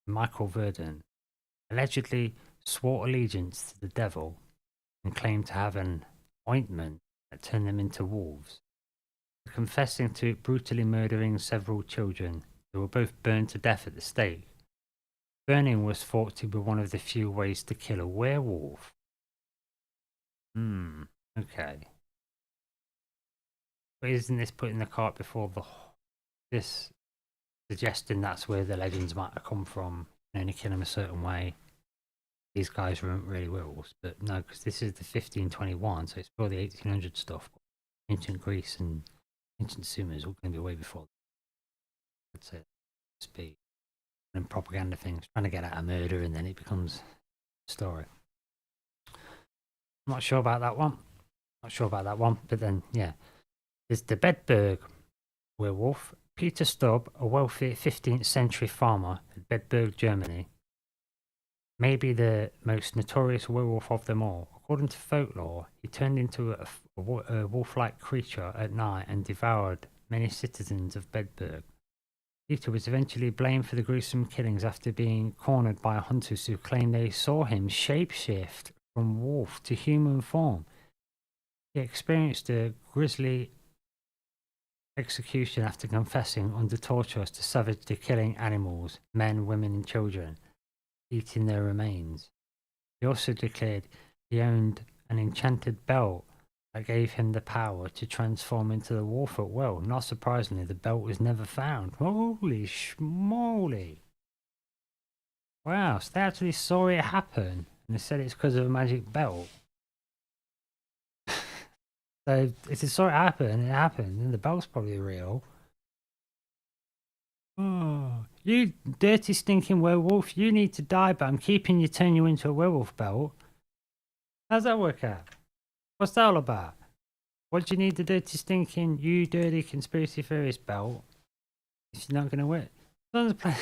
and Michael Verdun allegedly swore allegiance to the devil and claimed to have an ointment that turned them into wolves. Confessing to brutally murdering several children, they were both burned to death at the stake. Burning was thought to be one of the few ways to kill a werewolf. Okay. But isn't this putting the cart before the horse? This suggesting that's where the legends might have come from. You only kill them a certain way. These guys weren't really werewolves, but no, because this is the 1521, so it's probably the 1800 stuff. Ancient Greece and ancient Sumers all going to be way before. I'd say speed and propaganda things, trying to get at a murder, and then it becomes a story. I'm not sure about that one. But then, yeah. There's the Bedburg werewolf. Peter Stubb, a wealthy 15th century farmer at Bedburg, Germany, may be the most notorious werewolf of them all. According to folklore, he turned into a wolf-like creature at night and devoured many citizens of Bedburg. Peter was eventually blamed for the gruesome killings after being cornered by hunters who claimed they saw him shapeshift from wolf to human form. He experienced a grisly execution after confessing under torture to savagely killing animals, men, women, and children, eating their remains. He also declared he owned an enchanted belt that gave him the power to transform into the wolf at will. Not surprisingly, the belt was never found. Holy schmoly. Wow, so they actually saw it happen, and they said it's because of a magic belt. So if they saw it happen, then the belt's probably real. Oh, you dirty stinking werewolf, you need to die, but I'm keeping you, turn you into a werewolf belt. How's that work out? What's that all about? What do you need the dirty stinking, you dirty conspiracy theorist belt if you're not going to wear it?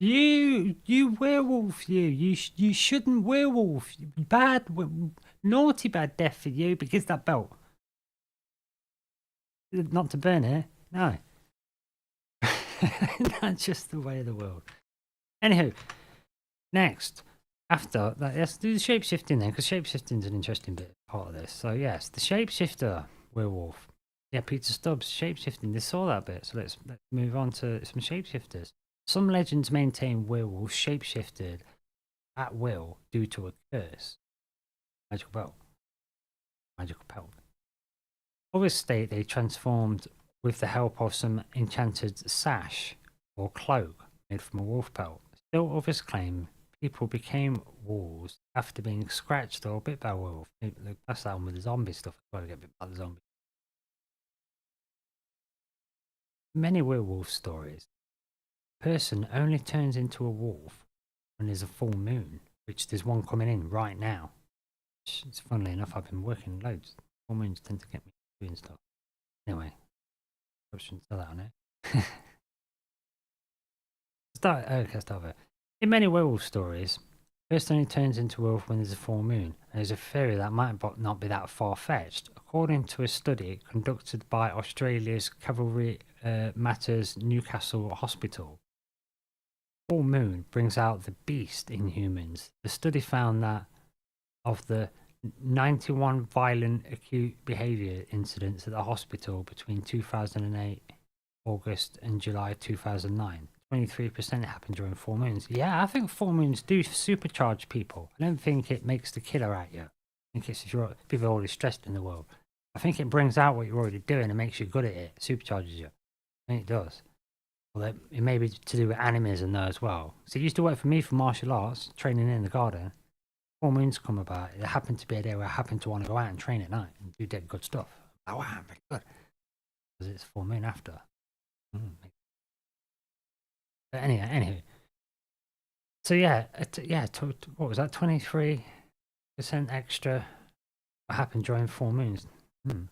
You werewolf, you shouldn't werewolf. Bad, naughty bad death for you because that belt. Not to burn it, no. That's just the way of the world. Anywho, next, after that, let's do the shapeshifting then, because shapeshifting is an interesting bit part of this. So yes, the shapeshifter werewolf. Yeah, Peter Stubbs shapeshifting. They saw that bit, so let's move on to some shapeshifters. Some legends maintain werewolves shapeshifted at will due to a curse. Magical belt. Magical pelt. Others state they transformed with the help of some enchanted sash or cloak made from a wolf pelt. Still others claim people became wolves after being scratched or bit by a wolf. That's that one with the zombie stuff. I've got to get bit by the zombie. Many werewolf stories. A person only turns into a wolf when there's a full moon, which there's one coming in right now. It's funnily enough, I've been working loads. Full moons tend to get me doing stuff. Anyway, I shouldn't say that on it. Start over. In many werewolf stories, a person only turns into a wolf when there's a full moon. There's a theory that might not be that far-fetched. According to a study conducted by Australia's Cavalry Matters Newcastle Hospital, full moon brings out the beast in humans. The study found that of the 91 violent acute behaviour incidents at the hospital between 2008 August and July 2009, 23% happened during full moons. Yeah, I think full moons do supercharge people. I don't think it makes the killer out you. I think it's if people are already stressed in the world. I think it brings out what you're already doing and makes you good at it. Supercharges you. I think it does. Well, it may be to do with animism though as well. So it used to work for me for martial arts, training in the garden. Full moons come about. It happened to be a day where I happened to want to go out and train at night and do dead good stuff. Oh wow, I'm very good. Because it's full moon after. But anyway. So yeah, what was that? 23% extra. What happened during full moons?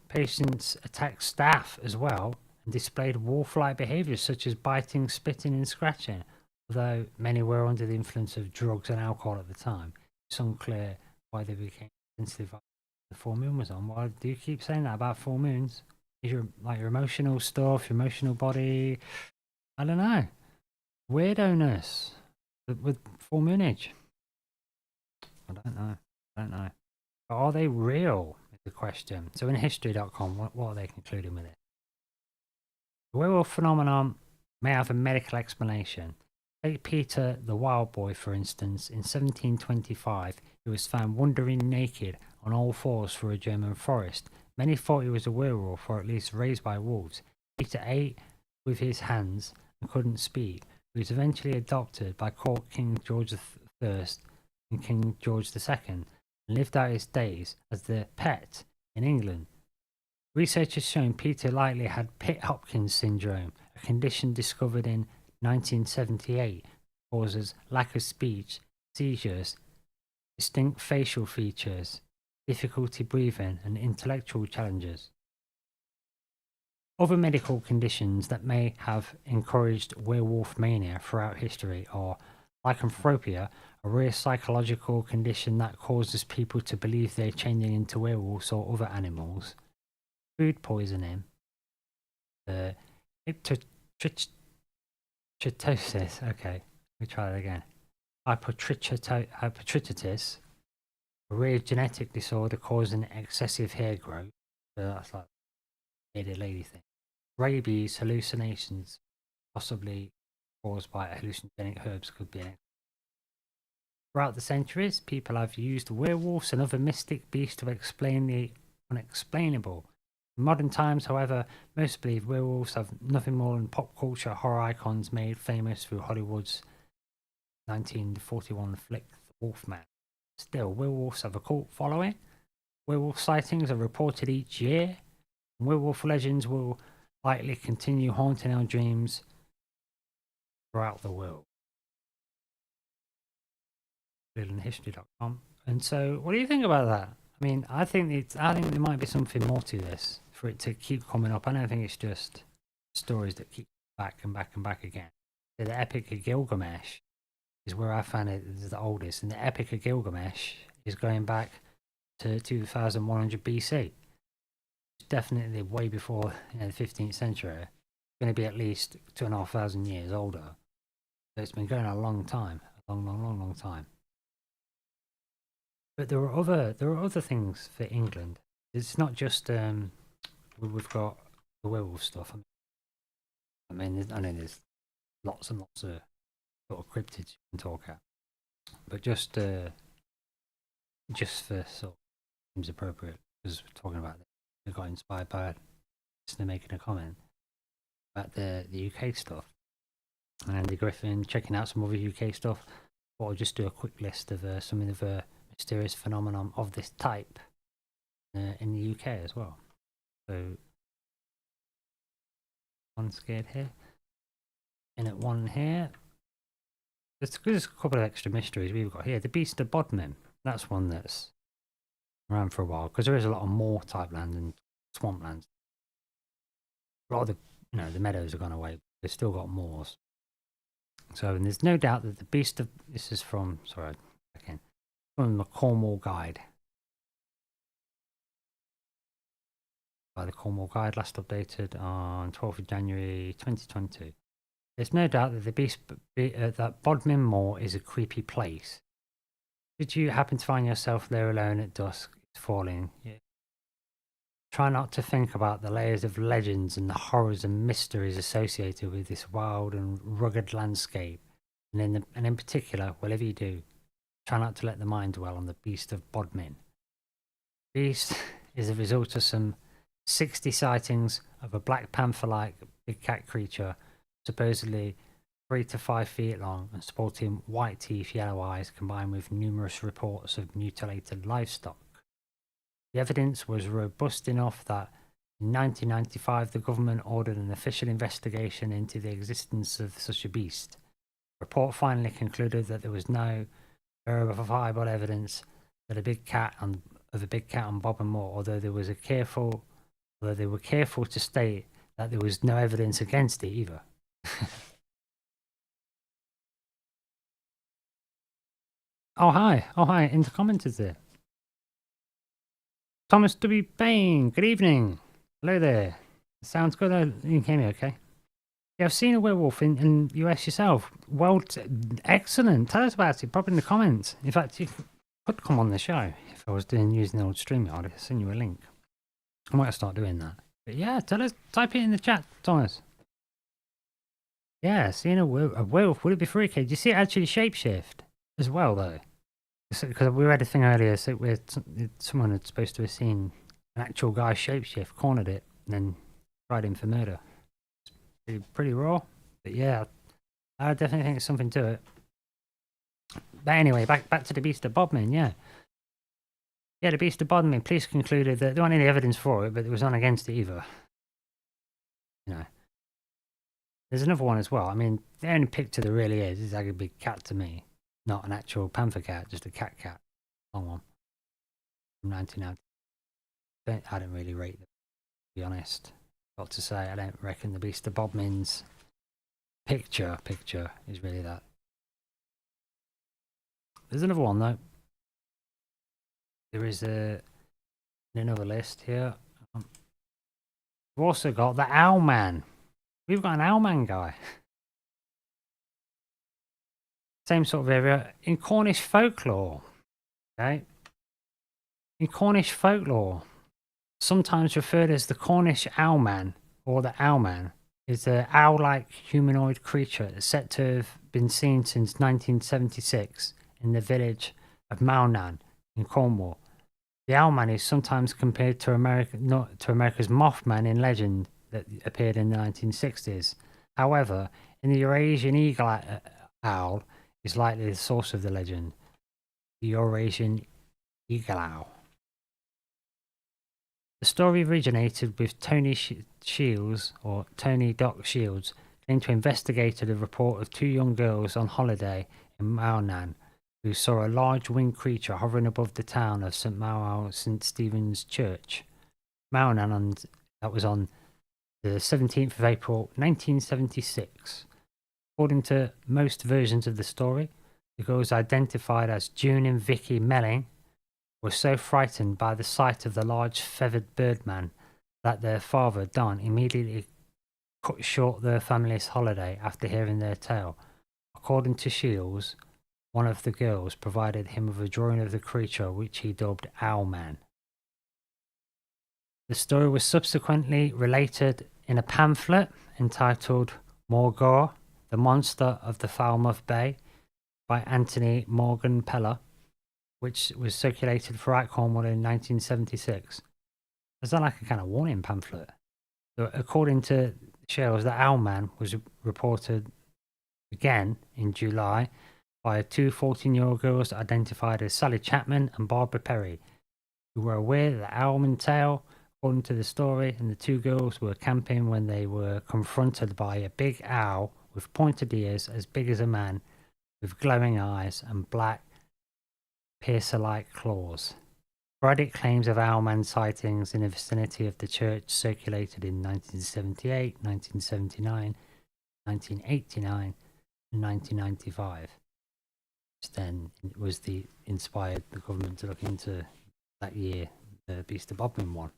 Patients attacked staff as well and displayed wolf-like behaviours such as biting, spitting, and scratching. Although many were under the influence of drugs and alcohol at the time, it's unclear why they became sensitive. The full moon was on. Why do you keep saying that about full moons? Your like your emotional stuff, your emotional body. I don't know. Weirdoness with full moonage. I don't know. I don't know. But are they real? Is the question. So in history.com, what are they concluding with it? The werewolf phenomenon may have a medical explanation. Take Peter the Wild Boy, for instance. In 1725, he was found wandering naked on all fours through a German forest. Many thought he was a werewolf, or at least raised by wolves. Peter ate with his hands and couldn't speak. He was eventually adopted by court King George I and King George II, and lived out his days as their pet in England. Research has shown Peter likely had Pitt-Hopkins syndrome, a condition discovered in 1978, causes lack of speech, seizures, distinct facial features, difficulty breathing, and intellectual challenges. Other medical conditions that may have encouraged werewolf mania throughout history are lycanthropia, a rare psychological condition that causes people to believe they're changing into werewolves or other animals, food poisoning, hypotryptosis, okay, let me try that again, hypotryptosis, a rare genetic disorder causing excessive hair growth, so that's like a lady thing, rabies, hallucinations, possibly caused by hallucinogenic herbs, could be an. Throughout the centuries, people have used werewolves and other mystic beasts to explain the unexplainable. In modern times, however, most believe werewolves have nothing more than pop culture horror icons made famous through Hollywood's 1941 flick The Wolfman. Still, werewolves have a cult following. Werewolf sightings are reported each year. And werewolf legends will likely continue haunting our dreams throughout the world. History.com. And so, what do you think about that? I mean, I think there might be something more to this for it to keep coming up. I don't think it's just stories that keep back and back and back again. So the Epic of Gilgamesh is where I found it is the oldest, and the Epic of Gilgamesh is going back to 2100 BC. It's definitely way before the 15th century. It's going to be at least 2,500 years older. So it's been going a long time, a long time. But there are other things for England. It's not just we've got the werewolf stuff. I know there's lots and lots of sort of cryptids you can talk at, but just for sort of seems appropriate because we're talking about it. I got inspired by listener making a comment about the UK stuff and Andy Griffin checking out some other UK stuff. Or I'll just do a quick list of some of the mysterious phenomenon of this type in the UK as well. So, one scared here, and at one here. There's a couple of extra mysteries we've got here. The Beast of Bodmin. That's one that's around for a while because there is a lot of moor type land and swamplands. A lot of the meadows have gone away. They've still got moors. So, and there's no doubt that the Beast of this is from from the Cornwall Guide. By the Cornwall Guide, last updated on 12th of January 2020. There's no doubt that that Bodmin Moor is a creepy place. Did you happen to find yourself there alone at dusk? It's falling. Yeah. Try not to think about the layers of legends and the horrors and mysteries associated with this wild and rugged landscape. And in particular, whatever you do, try not to let the mind dwell on the Beast of Bodmin. Beast is the result of some 60 sightings of a Black Panther-like big cat creature, supposedly 3 to 5 feet long and sporting white teeth, yellow eyes, combined with numerous reports of mutilated livestock. The evidence was robust enough that in 1995 the government ordered an official investigation into the existence of such a beast. The report finally concluded that there was no verifiable evidence that a big cat on Bodmin Moor, although they were careful to state that there was no evidence against it either. Oh hi, into commenters there. Thomas W. Bain, good evening. Hello there. Sounds good. You can hear me okay? Yeah, I've seen a werewolf in US yourself. Well, excellent. Tell us about it. Pop in the comments. In fact, you could come on the show if I was using the old StreamYard. I'd send you a link. I might start doing that. But yeah, tell us. Type it in the chat, Thomas. Yeah, seeing a werewolf. Would it be freaky? Do you see it actually shapeshift as well, though? Because we read a thing earlier where someone had supposed to have seen an actual guy shapeshift, cornered it, and then tried him for murder. Pretty raw, but yeah, I definitely think there's something to it. But anyway, back to the Beast of Bodmin, yeah. Yeah, the Beast of Bodmin, police concluded that there wasn't any evidence for it, but there was none against it either. You know. There's another one as well. I mean, the only picture there really is like a big cat to me. Not an actual panther cat, just a cat. Long one. From 1990. I don't really rate them, to be honest. Got to say, I don't reckon the Beast of Bodmin's picture is really that. There's another one though. There is another list here. We've also got the Owlman. We've got an Owlman guy. Same sort of area in Cornish folklore. Okay. In Cornish folklore, sometimes referred as the Cornish Owlman or the Owlman, is an owl-like humanoid creature said to have been seen since 1976 in the village of Maonan in Cornwall. The Owlman is sometimes compared to America's Mothman in legend that appeared in the 1960s. However, in the Eurasian eagle owl is likely the source of the legend. The Eurasian eagle owl. The story originated with Tony Shields, or Tony Doc Shields, claimed to investigated a report of two young girls on holiday in Maonan who saw a large winged creature hovering above the town of St. Stephen's Church. Maonan, that was on the 17th of April 1976. According to most versions of the story, the girls identified as June and Vicky Melling were so frightened by the sight of the large feathered birdman that their father, Don, immediately cut short their family's holiday after hearing their tale. According to Shields, one of the girls provided him with a drawing of the creature, which he dubbed Owlman. The story was subsequently related in a pamphlet entitled Morgor, the Monster of the Falmouth Bay, by Anthony Morgan Peller, which was circulated throughout Cornwall in 1976. Is that like a kind of warning pamphlet? So according to Shields, the Owlman was reported again in July by two 14-year-old girls identified as Sally Chapman and Barbara Perry, who were aware that the Owlman tale, according to the story, and the two girls were camping when they were confronted by a big owl with pointed ears as big as a man, with glowing eyes and black piercer-like claws. Sporadic claims of Owlman sightings in the vicinity of the church circulated in 1978, 1979, 1989, and 1995. Which then was inspired the government to look into that year, the Beast of Bodmin one.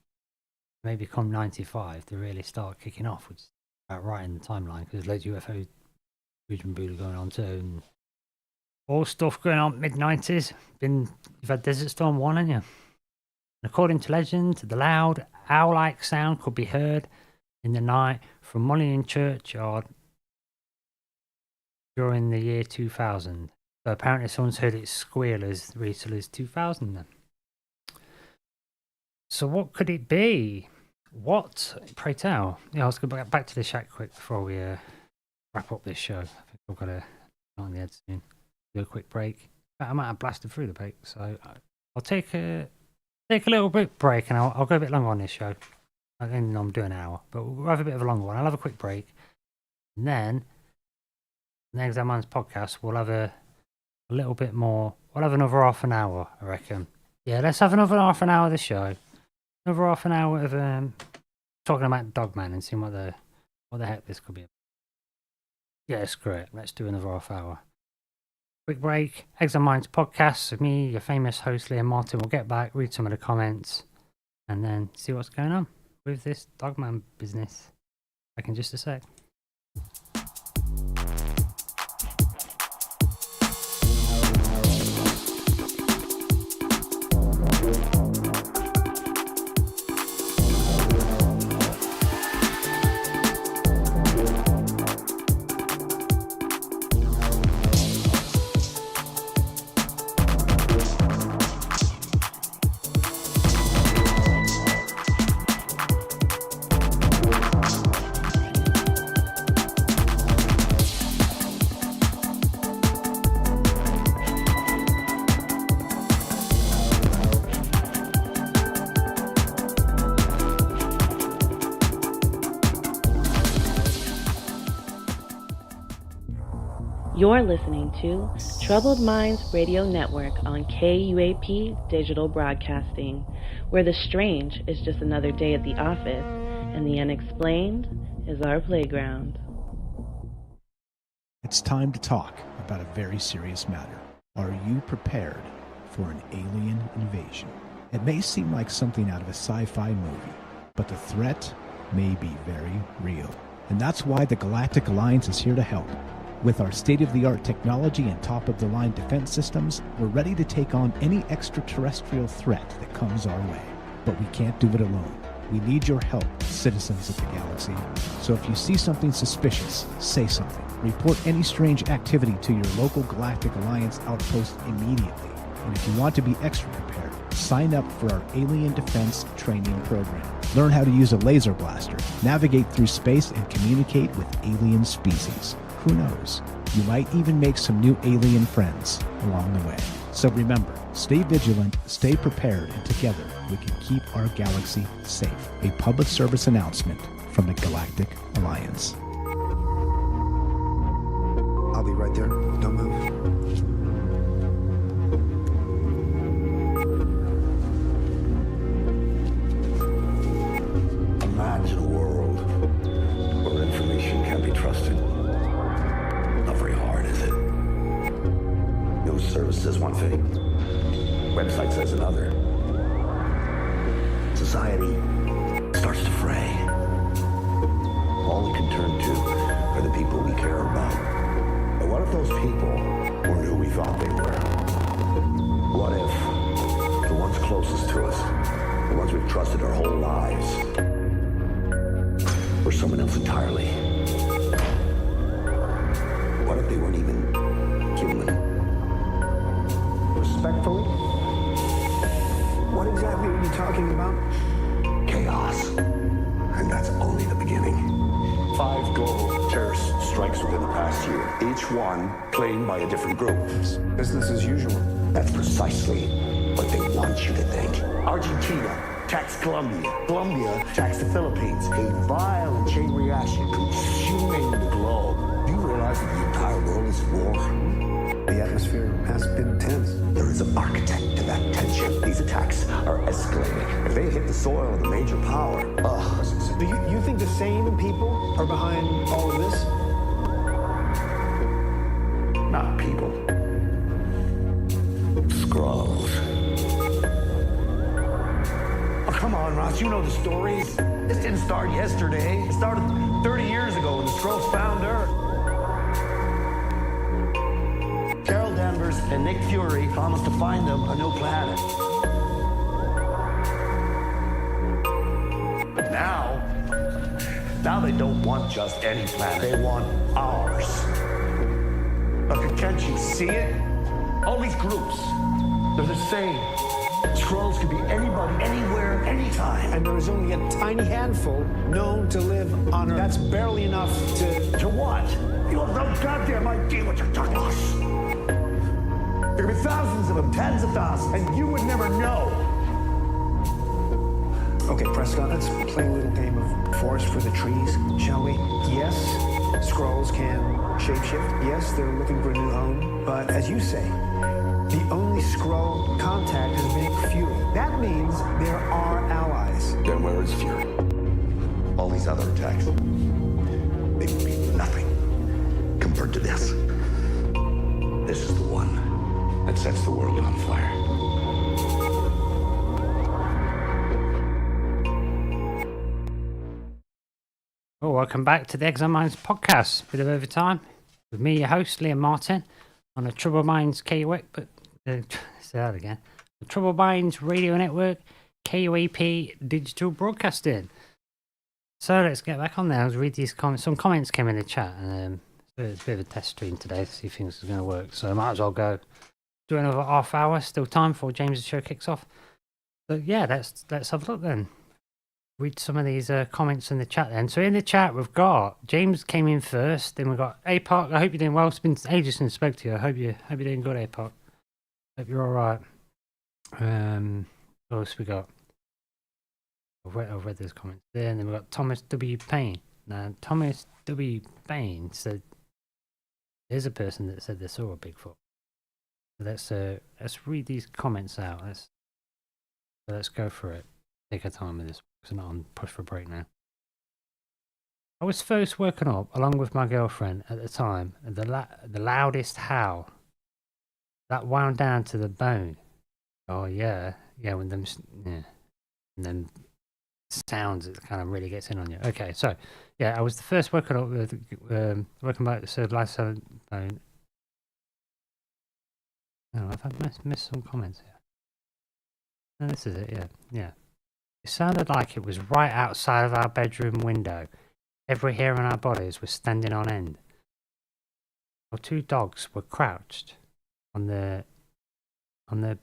Maybe come 95, they really start kicking off, which is about right in the timeline, because loads of UFO Buddha going on too, and all stuff going on mid-90s. You've had Desert Storm 1, haven't you? And according to legend, the loud owl-like sound could be heard in the night from Mullion Churchyard during the year 2000. So apparently someone's heard it squeal as recently as 2000 then. So what could it be? What? Pray tell. Yeah, let's go back to the chat quick before we wrap up this show. I think I've got to on the head soon. Do a quick break. I might have blasted through the break, so I'll take a little bit break, and I'll go a bit longer on this show. I think I'm doing an hour, but we'll have a bit of a longer one. I'll have a quick break, and then the Exiled Minds podcast, we'll have a little bit more. We'll have another half an hour, I reckon. Yeah, let's have another half an hour of the show. Another half an hour of talking about Dogman and seeing what the heck this could be. Yeah, screw it. Let's do another half hour. Quick break. Exiled Minds Podcast with me, your famous host Liam Martin. We'll get back, read some of the comments, and then see what's going on. with this Dogman business. Back in just a sec. You're listening to Troubled Minds Radio Network on KUAP Digital Broadcasting, where the strange is just another day at the office and the unexplained is our playground. It's time to talk about a very serious matter. Are you prepared for an alien invasion? It may seem like something out of a sci-fi movie, but the threat may be very real. And that's why the Galactic Alliance is here to help. With our state-of-the-art technology and top-of-the-line defense systems, we're ready to take on any extraterrestrial threat that comes our way. But we can't do it alone. We need your help, citizens of the galaxy. So if you see something suspicious, say something. Report any strange activity to your local Galactic Alliance outpost immediately. And if you want to be extra prepared, sign up for our Alien Defense Training Program. Learn how to use a laser blaster, navigate through space, and communicate with alien species. Who knows? You might even make some new alien friends along the way. So remember, stay vigilant, stay prepared, and together we can keep our galaxy safe. A public service announcement from the Galactic Alliance. I'll be right there. Don't move. Imagine a world where information can't be trusted. Not very hard, is it? News service says one thing, website says another. Society starts to fray. All we can turn to are the people we care about. But what if those people weren't who we thought they were? What if the ones closest to us, the ones we've trusted our whole lives, were someone else entirely? What if they weren't even human? Respectfully? What exactly are you talking about? Chaos. And that's only the beginning. 5 global terrorist strikes within the past year, each one claimed by a different group. Business as usual. That's precisely what they want you to think. Argentina attacks Colombia. Colombia attacks the Philippines. A violent chain reaction consuming the globe. Do you realize that the entire world is at war? The atmosphere has been tense. There is an architect to that tension. These attacks are escalating. If they hit the soil of a major power, Do you think the same people are behind all of this? not people. Skrulls. Oh, come on, Ross, you know the stories. This didn't start yesterday. It started 30 years ago when the Skrulls found Earth. Carol Danvers and Nick Fury promised to find them a new planet. But now they don't want just any planet. They want ours. Look, can't you see it? All these groups, they're the same. Skrulls could be anybody, anywhere, anytime. And there is only a tiny handful known to live on Earth. That's barely enough To what? You have no goddamn idea what you're talking about. There could be thousands of them, tens of thousands, and you would never know. Okay, Prescott, let's play a little game of forest for the trees, shall we? Yes, Skrulls can shapeshift. Yes, they're looking for a new home. But as you say, the only Skrull contact has been Fury. That means there are allies. Then where is Fury? All these other attacks, they would be nothing compared to this. This is the one that sets the world on fire. Oh, welcome back to the Exiled Minds Podcast. Bit of overtime with me, your host, Liam Martin, on the Troubled Minds KUAP, but say that again. The Troubled Minds Radio Network, KUAP Digital Broadcasting. So let's get back on there. I'll read these comments. Some comments came in the chat, and it's a bit of a test stream today to see if things are going to work. So I might as well go do another half hour. Still time before James' show kicks off. So yeah, let's have a look then. Read some of these comments in the chat then. So in the chat we've got James came in first, then we've got APOC. I hope you're doing well. It's been ages since I spoke to you. I hope you're doing good, APOC. Hope you're alright. What else we got? I've read those comments there, and then we've got Thomas W. Payne. Now Thomas W. Payne said there's a person that said they saw a Bigfoot. So let's read these comments out. Let's go for it. Take our time with this. So not on push for break now. I was first woken up along with my girlfriend at the time, and the loudest howl that wound down to the bone. Oh yeah, when them, and then sounds, it kind of really gets in on you. Okay, so yeah, I was the first woken up with woken back to the last bone. No, I've missed some comments here. No, this is it. Yeah. It sounded like it was right outside of our bedroom window. Every hair on our bodies was standing on end. Our two dogs were crouched on their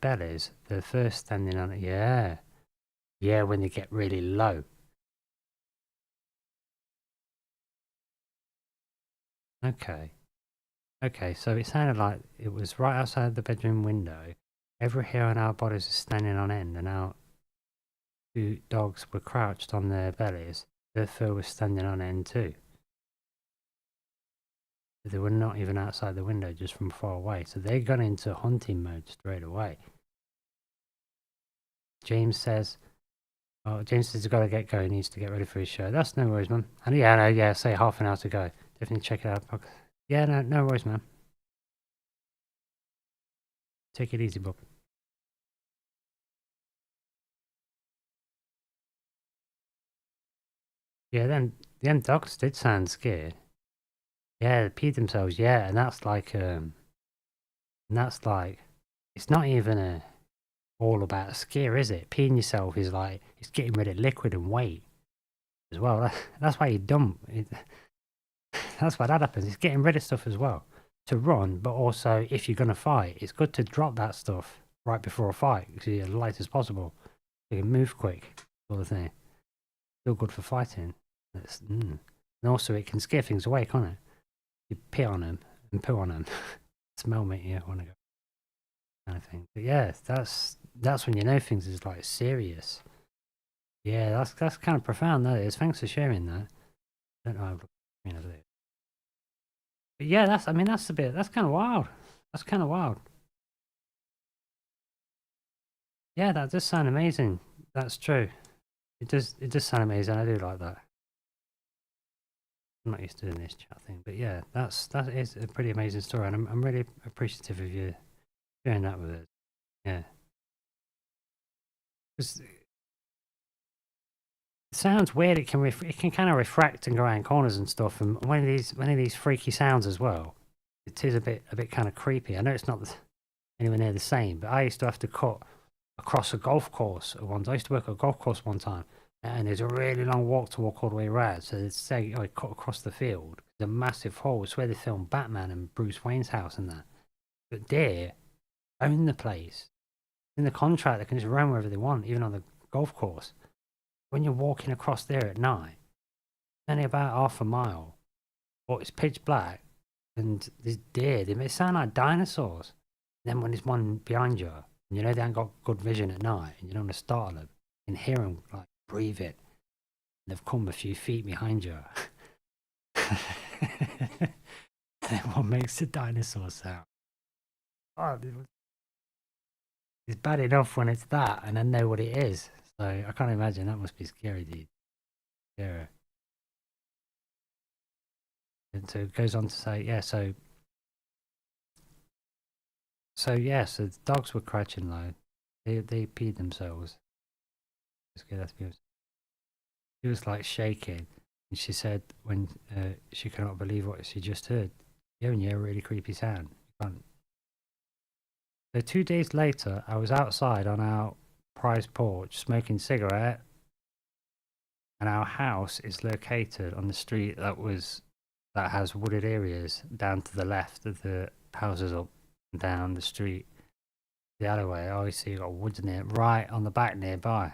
bellies. The first standing on it. Yeah, when they get really low. Okay, so it sounded like it was right outside the bedroom window. Every hair on our bodies was standing on end, and our two dogs were crouched on their bellies. Their fur was standing on end too. They were not even outside the window, just from far away. So they got into hunting mode straight away. James says he's got to get going. He needs to get ready for his show. That's no worries, man. And yeah, say half an hour to go. Definitely check it out. Yeah, no worries, man. Take it easy, bub. Yeah, then the end dogs did sound scared. Yeah, they peed themselves. Yeah, and that's like it's not even all about scare, is it? Peeing yourself is like it's getting rid of liquid and weight as well. That's why you dump. That's why that happens. It's getting rid of stuff as well to run, but also if you're gonna fight, it's good to drop that stuff right before a fight because you're as light as possible. You can move quick, sort of thing. Still good for fighting. And also it can scare things away, can't it? You pee on them and poo on them. Smell make you want to go, kind of thing. But yeah, that's when you know things is like serious. Yeah, that's kind of profound. That is. Thanks for sharing that. I don't know how to do it. But yeah, that's kind of wild. That's kind of wild. Yeah, that does sound amazing. That's true. It does sound amazing. I do like that. I'm not used to doing this chat thing, but yeah, that is a pretty amazing story, and I'm really appreciative of you sharing that with us. Yeah, because it sounds weird. It can kind of refract and go around corners and stuff, and one of these freaky sounds as well. It is a bit kind of creepy. I know it's not anywhere near the same, but I used to have to cut across a golf course once. I used to work at a golf course one time. And there's a really long walk to walk all the way around. So they'd say, I cut across the field. There's a massive hole. It's where they filmed Batman and Bruce Wayne's house and that. But they own the place. In the contract, they can just run wherever they want, even on the golf course. When you're walking across there at night, it's only about half a mile. But it's pitch black. And there's deer. They sound like dinosaurs. And then when there's one behind you, and you know they ain't got good vision at night, and you don't want to startle them, you can hear them like, breathe it. They've come a few feet behind you. And then what makes the dinosaur sound? Oh, it's bad enough when it's that and I know what it is. So I can't imagine. That must be scary, dude. Yeah. And so it goes on to say, yeah, so the dogs were crouching low. They peed themselves. He was like shaking. And she said when she cannot believe what she just heard. You only hear a really creepy sound. You can't. So 2 days later, I was outside on our prized porch smoking cigarette, and our house is located on the street that has wooded areas down to the left of the houses up and down the street. The alleyway, I always see you got woods in it right on the back nearby.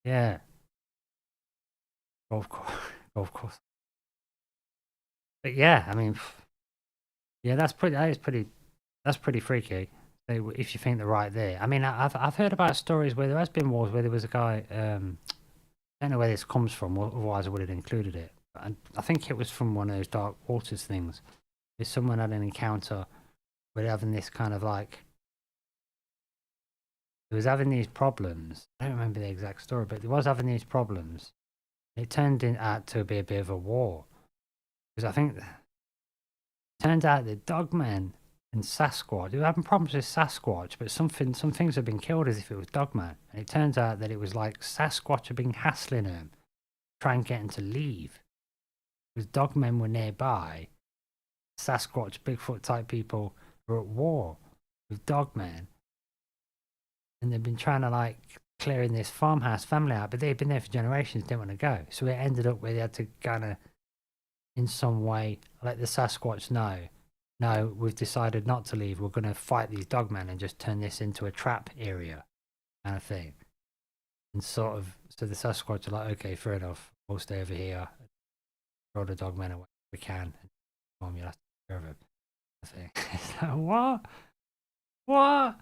Yeah. Golf course. Golf course. But yeah, I mean, yeah, that's pretty freaky. So if you think they're right there. I mean, I've heard about stories where there has been wars where there was a guy, I don't know where this comes from, otherwise I would have included it. But I think it was from one of those dark waters things. If someone had an encounter with having this kind of like, it was having these problems. I don't remember the exact story, but it was having these problems. It turned out to be a bit of a war. Because I think it turns out that Dogman and Sasquatch, they were having problems with Sasquatch, but some things had been killed as if it was Dogman. And it turns out that it was like Sasquatch had been hassling him, trying to get him to leave. Because Dogmen were nearby. Sasquatch, Bigfoot type people were at war with Dogmen. And they've been trying to like clearing this farmhouse family out, but they'd been there for generations, didn't want to go. So it ended up where they had to kind of, in some way, let the Sasquatch know, no, we've decided not to leave. We're going to fight these Dogmen and just turn this into a trap area kind of thing. And sort of, so the Sasquatch are like, okay, fair enough. We'll stay over here, throw the Dogmen away if we can. And you'll have to take care of him. I think. It's like, what? What?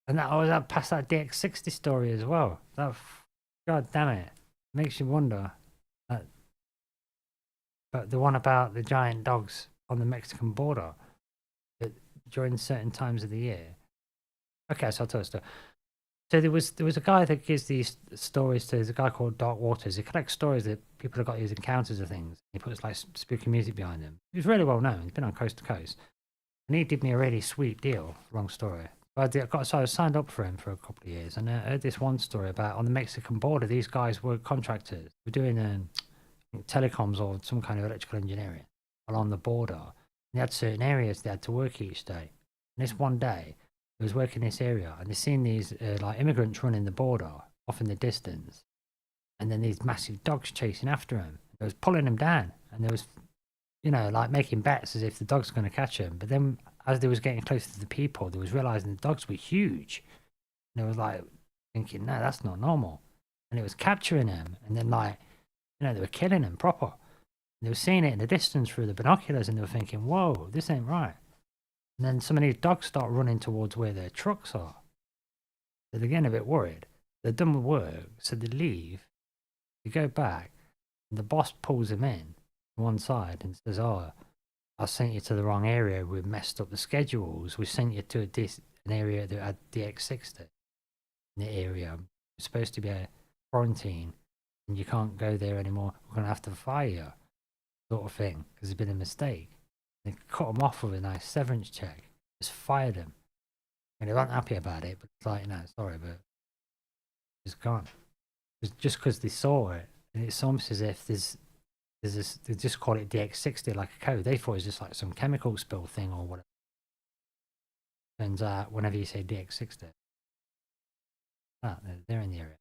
And that I was up past that DX60 story as well. That, God damn it, makes you wonder. But the one about the giant dogs on the Mexican border, that during certain times of the year. Okay, so I'll tell a story. So there was a guy that gives these stories to. There's a guy called Dark Waters. He collects stories that people have got these encounters of things. He puts like spooky music behind them. He's really well known. He's been on coast to coast. And he did me a really sweet deal. Wrong story. So I was signed up for him for a couple of years, and I heard this one story about on the Mexican border. These guys were contractors. They were doing telecoms or some kind of electrical engineering along the border. And they had certain areas they had to work each day. And this one day, they was working this area, and they seen these like immigrants running the border off in the distance, and then these massive dogs chasing after them. They was pulling them down, and there was, like making bets as if the dog's going to catch them. But then, as they was getting close to the people, they was realizing the dogs were huge. And they was like thinking, no, that's not normal. And it was capturing them, and then they were killing them proper. And they were seeing it in the distance through the binoculars, and they were thinking, whoa, this ain't right. And then some of these dogs start running towards where their trucks are. So they're getting a bit worried. They're done with work, so they leave. They go back, and the boss pulls them in to one side and says, oh, I sent you to the wrong area. We messed up the schedules. We sent you to an area that had DX60 in the area. It's supposed to be a quarantine, and you can't go there anymore. We're going to have to fire you, sort of thing, because there's been a mistake. They cut him off with a nice severance check. Just fired him. And they weren't happy about it, but it's like, no, sorry, but it's gone. It's just because they saw it, and it's almost as if there's this, they just call it DX60 like a code. They thought it was just like some chemical spill thing or whatever. Turns out, whenever you say DX60, they're in the area.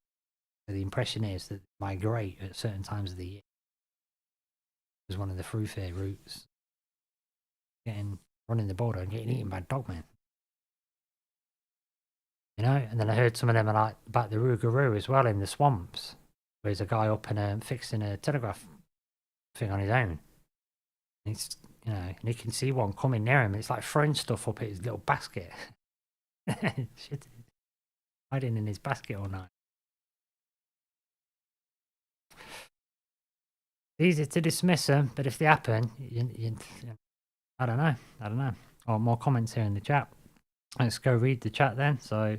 So the impression is that they migrate at certain times of the year. It was one of the thoroughfare routes. Running the border and getting eaten by Dogman. And then I heard some of them are like about the Rougarou as well in the swamps. Where there's a guy up and fixing a telegraph thing on his own. And he's, and he can see one coming near him. And it's like throwing stuff up at his little basket. Shit. Hiding in his basket all night. Easy to dismiss them, but if they happen, I don't know. Oh, more comments here in the chat. Let's go read the chat then. So,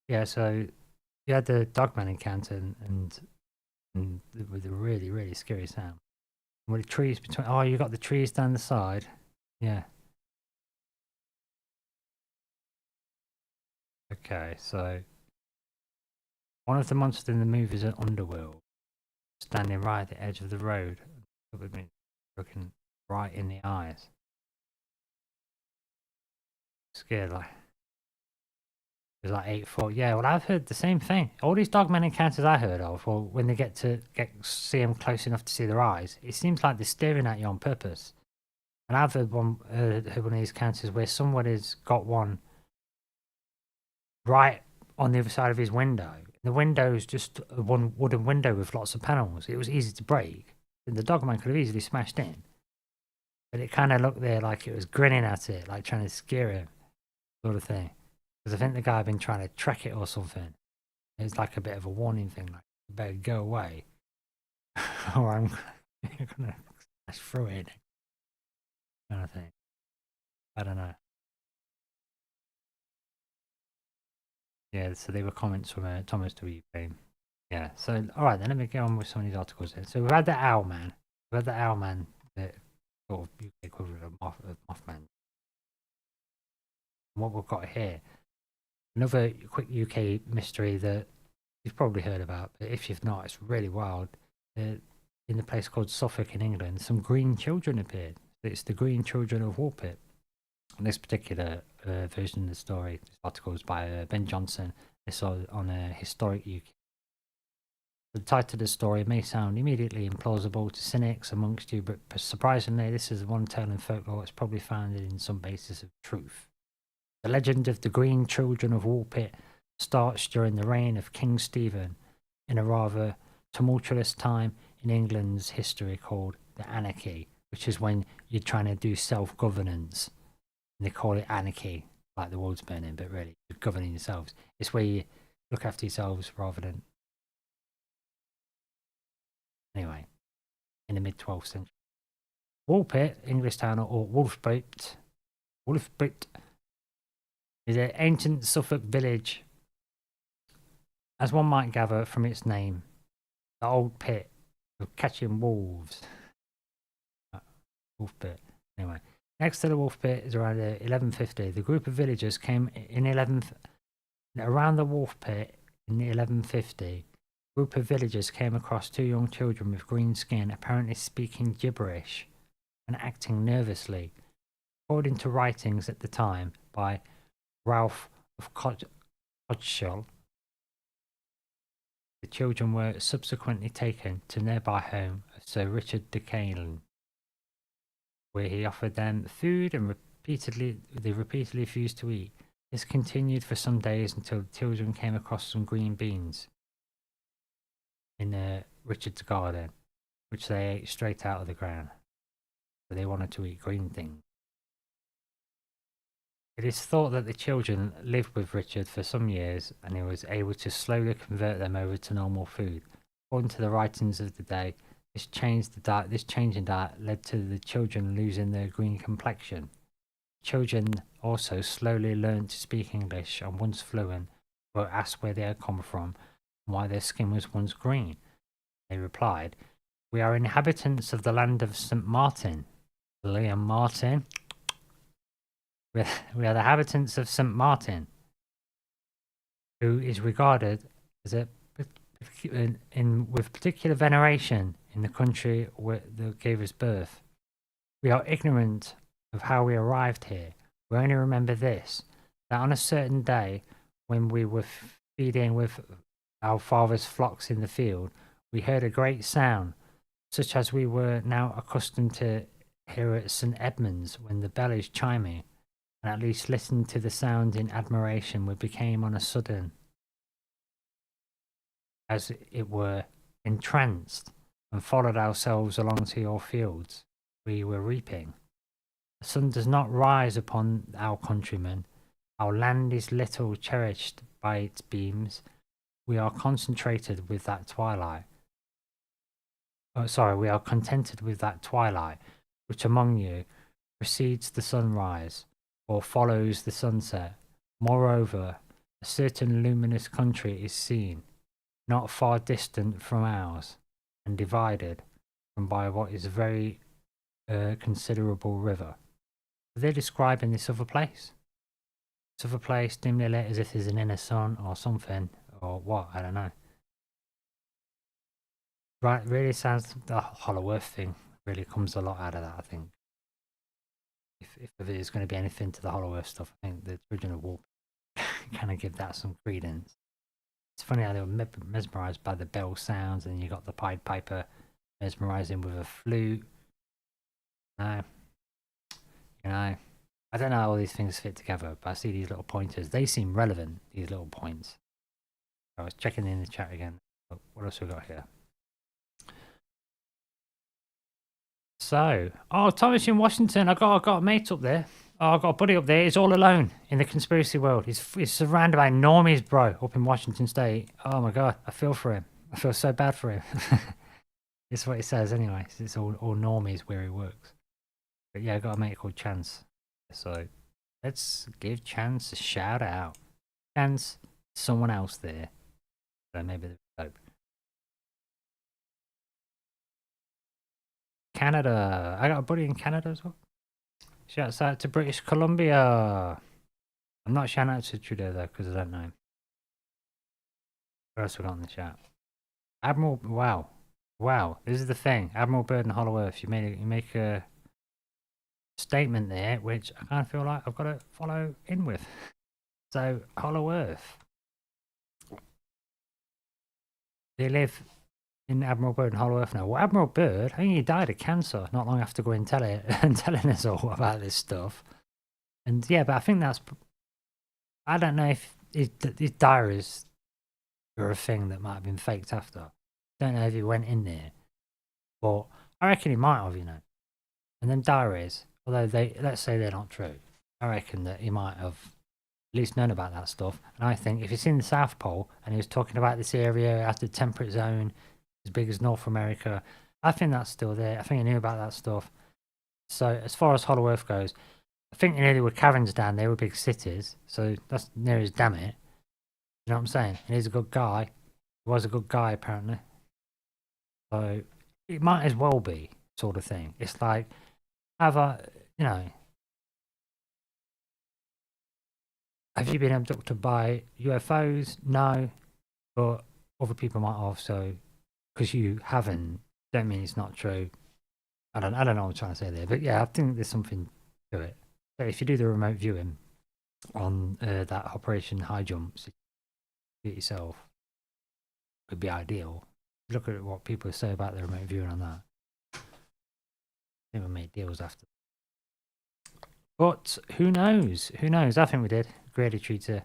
yeah, so you had the Dogman encounter and with a really, really scary sound. With the trees between, oh, you got the trees down the side. Yeah. Okay, so One of the monsters in the movie is an underworld, standing right at the edge of the road, looking right in the eyes. Scared like. It was like 8 foot. Yeah, well, I've heard the same thing. All these Dogman encounters I heard of, well, when they get see them close enough to see their eyes, it seems like they're staring at you on purpose. And I've heard one of these encounters where somebody's got one right on the other side of his window. The window's just one wooden window with lots of panels. It was easy to break. And the Dogman could have easily smashed in. But it kind of looked there like it was grinning at it, like trying to scare him, sort of thing. Because I think the guy had been trying to track it or something. It was like a bit of a warning thing, like, you better go away, or I'm going to smash through it. Kind of thing. I don't know. Yeah, so they were comments from Thomas W. Payne. Yeah, so, alright then, let me get on with some of these articles then. So we've had the Owlman. We've had the Owlman, the sort of UK equivalent of Mothman. And what we've got here, another quick UK mystery that you've probably heard about, but if you've not, it's really wild. In a place called Suffolk in England, some green children appeared. It's the Green Children of Woolpit. And this particular version of the story, this article is by Ben Johnson. It's on Historic UK. The title of the story may sound immediately implausible to cynics amongst you, but surprisingly, this is one tale in folklore that's probably founded in some basis of truth. The legend of the Green Children of Woolpit starts during the reign of King Stephen in a rather tumultuous time in England's history called the Anarchy, which is when you're trying to do self-governance. And they call it anarchy, like the world's burning, but really, you're governing yourselves. It's where you look after yourselves rather than... Anyway, in the mid-12th century. Woolpit, English town, or Wolfpit, is an ancient Suffolk village, as one might gather from its name, the old pit of catching wolves. Wolf pit. Anyway, next to the wolf pit is around 1150. The group of villagers came around the wolf pit in 1150. A group of villagers came across two young children with green skin, apparently speaking gibberish and acting nervously. According to writings at the time by Ralph of Codshall, the children were subsequently taken to nearby home of Sir Richard de Caylin, where he offered them food and they repeatedly refused to eat. This continued for some days until the children came across some green beans in Richard's garden, which they ate straight out of the ground. So they wanted to eat green things. It is thought that the children lived with Richard for some years and he was able to slowly convert them over to normal food. According to the writings of the day, this change in diet led to the children losing their green complexion. Children also slowly learned to speak English and once fluent were asked where they had come from and why their skin was once green. They replied, "We are inhabitants of the land of St. Martin." Liam Martin. We are the inhabitants of St. Martin, who is regarded as with particular veneration in the country that gave us birth. We are ignorant of how we arrived here. We only remember this, that on a certain day, when we were feeding with our father's flocks in the field, we heard a great sound, such as we were now accustomed to hear at St. Edmund's when the bell is chiming, and at least listened to the sound in admiration. We became on a sudden, as it were, entranced, and followed ourselves along to your fields. We were reaping. The sun does not rise upon our countrymen. Our land is little cherished by its beams. We are concentrated with that twilight. We are contented with that twilight, which among you precedes the sunrise, or follows the sunset. Moreover, a certain luminous country is seen, not far distant from ours, and divided from by what is a very considerable river. They're describing this other place. This other place dimly lit as if there's an inner sun or something, or what, I don't know. Right, really sounds, the Hollow Earth thing really comes a lot out of that, I think. If there's going to be anything to the Hollow Earth stuff, I think the original Warp kind of give that some credence. It's funny how they were mesmerised by the bell sounds, and you got the Pied Piper mesmerising with a flute. No. You know, I don't know how all these things fit together, but I see these little pointers. They seem relevant, these little points. I was checking in the chat again. What else we got here? So, Thomas in Washington. I got a mate up there. I got a buddy up there. He's all alone in the conspiracy world. He's surrounded by normies, bro, up in Washington State. Oh my god, I feel for him. I feel so bad for him. It's what he says anyway. It's all normies where he works. But yeah, I got a mate called Chance. So let's give Chance a shout out. Chance, someone else there. So maybe they're dope. Canada. I got a buddy in Canada as well. Shouts out to British Columbia. I'm not shouting out to Trudeau though, because I don't know him. What else we got in the chat? Admiral, wow. This is the thing. Admiral Bird and Hollow Earth. You make a statement there, which I kind of feel like I've got to follow in with. So, Hollow Earth. They live in Admiral Bird and Hollow Earth now. Well, Admiral Bird, I think he died of cancer not long after going telling us all about this stuff. And yeah, but I think that's, I don't know if his diaries are a thing that might have been faked after. Don't know if he went in there, but I reckon he might have, you know. And then diaries, although let's say they're not true, I reckon that he might have at least known about that stuff. And I think if it's in the South Pole and he was talking about this area as the temperate zone, as big as North America, I think that's still there. I think he knew about that stuff. So as far as Hollow Earth goes, I think there were caverns down there with big cities, so that's near as damn it. You know what I'm saying? And he's a good guy. He was a good guy, apparently. So it might as well be, sort of thing. It's like, have you been abducted by UFOs? No, but other people might have. So because you haven't, don't mean it's not true. I don't know what I'm trying to say there, but yeah, I think there's something to it. So if you do the remote viewing on that Operation High Jump, so you do it yourself, would be ideal. Look at what people say about the remote viewing on that. I think we made deals after. But who knows? Who knows? I think we did. Grady Treater.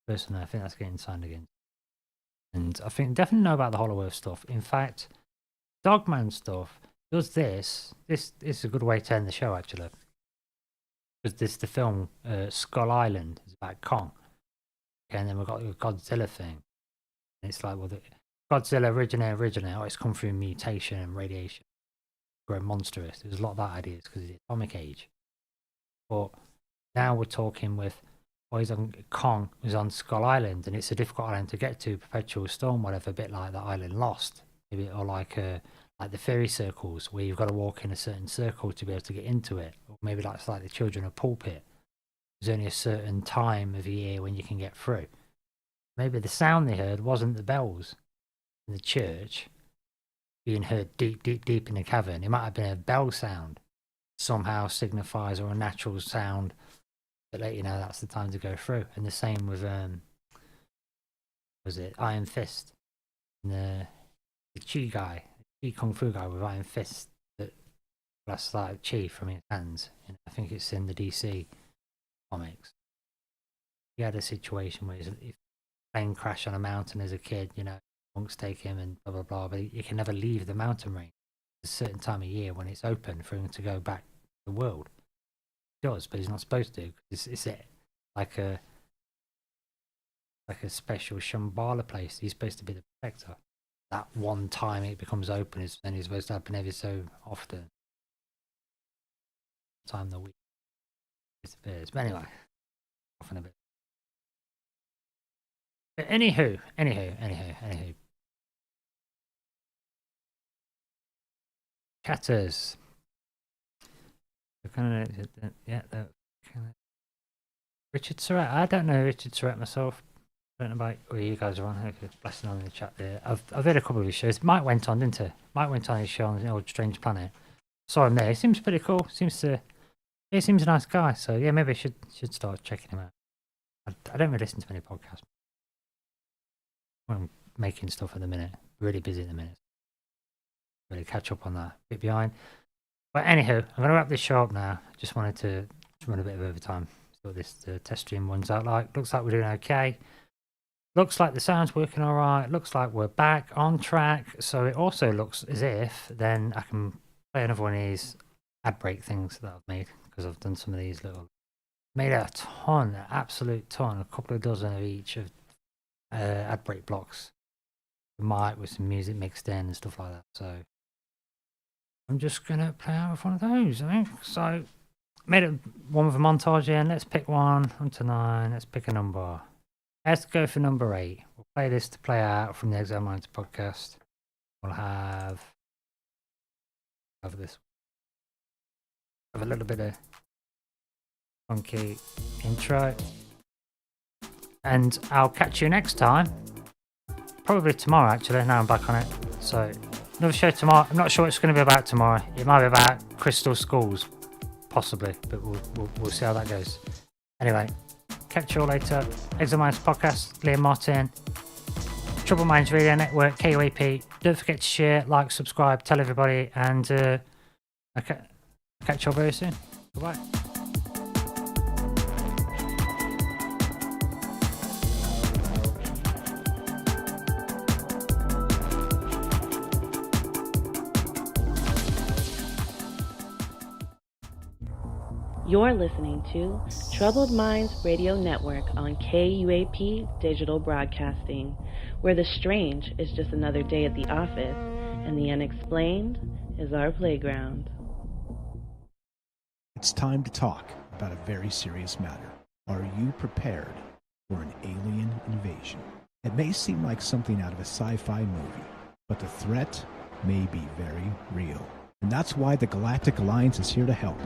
Personally, I think that's getting signed again. And I think definitely know about the Hollow Earth stuff. In fact, Dogman stuff does this. This is a good way to end the show, actually. Because this the film Skull Island is about Kong. Okay, and then we've got the Godzilla thing. And it's like, well, the Godzilla originate. Oh, it's come through mutation and radiation. Grow monstrous. There's a lot of that ideas because of the atomic age. But now we're talking with, well, he's on Kong, who's on Skull Island, and it's a difficult island to get to, perpetual storm, whatever, a bit like the island Lost, maybe, or like the fairy circles, where you've got to walk in a certain circle to be able to get into it, or maybe like the Children of Pulpit. There's only a certain time of year when you can get through. Maybe the sound they heard wasn't the bells in the church being heard deep in the cavern. It might have been a bell sound. Somehow signifies, or a natural sound that let you know that's the time to go through. And the same with was it Iron Fist, and the Chi Kung Fu guy with Iron Fist that blasts like Chi from his hands. And I think it's in the DC comics. He had a situation where if plane crash on a mountain as a kid, you know, monks take him and blah blah blah, but you can never leave the mountain range. A certain time of year when it's open for him to go back to the world. He does, but he's not supposed to. It's like a special Shambhala place. He's supposed to be the protector. That one time it becomes open is then he's supposed to happen every so often. Time the week disappears. But anyway, off in a bit. But anywho. Chatters. Richard Surratt. I don't know Richard Surratt myself. I don't know about where you guys are on. If you're blasting on in the chat there. I've heard a couple of his shows. Mike went on, didn't he? Mike went on his show on the old Strange Planet. Saw him there. He seems pretty cool. He seems a nice guy. So yeah, maybe I should start checking him out. I don't really listen to any podcasts. I'm making stuff at the minute. Really busy at the minute. Really catch up on that. Bit behind. But anywho, I'm going to wrap this show up now. Just wanted to run a bit of overtime. So this test stream runs out like. Looks like we're doing okay. Looks like the sound's working all right. Looks like we're back on track. So it also looks as if then I can play another one of these ad break things that I've made, because I've done some of these little. Made a ton, an absolute ton, a couple of dozen of each of ad break blocks. The mic with some music mixed in and stuff like that. So I'm just gonna play out with one of those. I think so. Made it one with a montage in. Let's pick one to 9. Let's pick a number. Let's go for number 8. We'll play this to play out from the Exiled Minds podcast. We'll have this. Have a little bit of funky intro. And I'll catch you next time. Probably tomorrow, actually. Now I'm back on it. So, another show tomorrow. I'm not sure what it's going to be about tomorrow. It might be about crystal skulls. Possibly. But we'll see how that goes. Anyway. Catch you all later. Exiled Minds Podcast, Liam Martin, Troubled Minds Radio Network, KUAP. Don't forget to share, like, subscribe, tell everybody, and I'll catch you all very soon. Goodbye. You're listening to Troubled Minds Radio Network on KUAP Digital Broadcasting, where the strange is just another day at the office and the unexplained is our playground. It's time to talk about a very serious matter. Are you prepared for an alien invasion? It may seem like something out of a sci-fi movie, but the threat may be very real. And that's why the Galactic Alliance is here to help.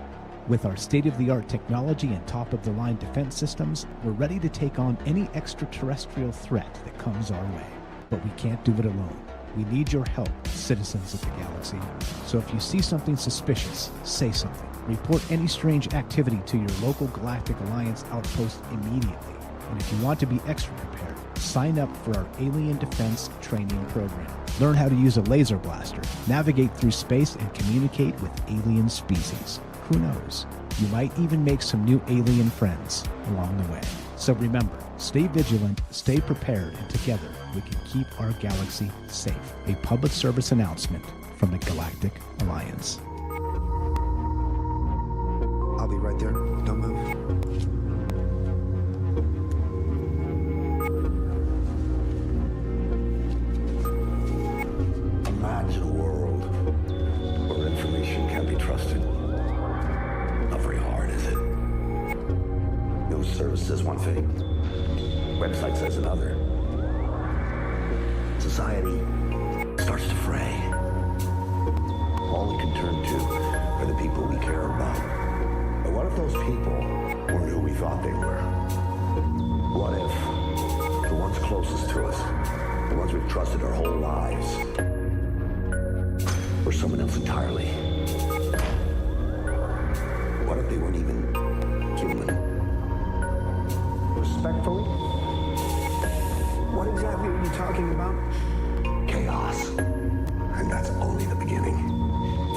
With our state-of-the-art technology and top-of-the-line defense systems, we're ready to take on any extraterrestrial threat that comes our way. But we can't do it alone. We need your help, citizens of the galaxy. So if you see something suspicious, say something. Report any strange activity to your local Galactic Alliance outpost immediately. And if you want to be extra prepared, sign up for our Alien Defense Training Program. Learn how to use a laser blaster, navigate through space, and communicate with alien species. Who knows? You might even make some new alien friends along the way. So remember, stay vigilant, stay prepared, and together we can keep our galaxy safe. A public service announcement from the Galactic Alliance. I'll be right there. Don't move. Imagine a world where information can't be trusted. Not very hard, is it? News service says one thing, website says another. Society starts to fray. All we can turn to are the people we care about. But what if those people weren't who we thought they were? What if the ones closest to us, the ones we've trusted our whole lives, were someone else entirely? What if they weren't even human? Respectfully? What exactly are you talking about? Chaos. And that's only the beginning.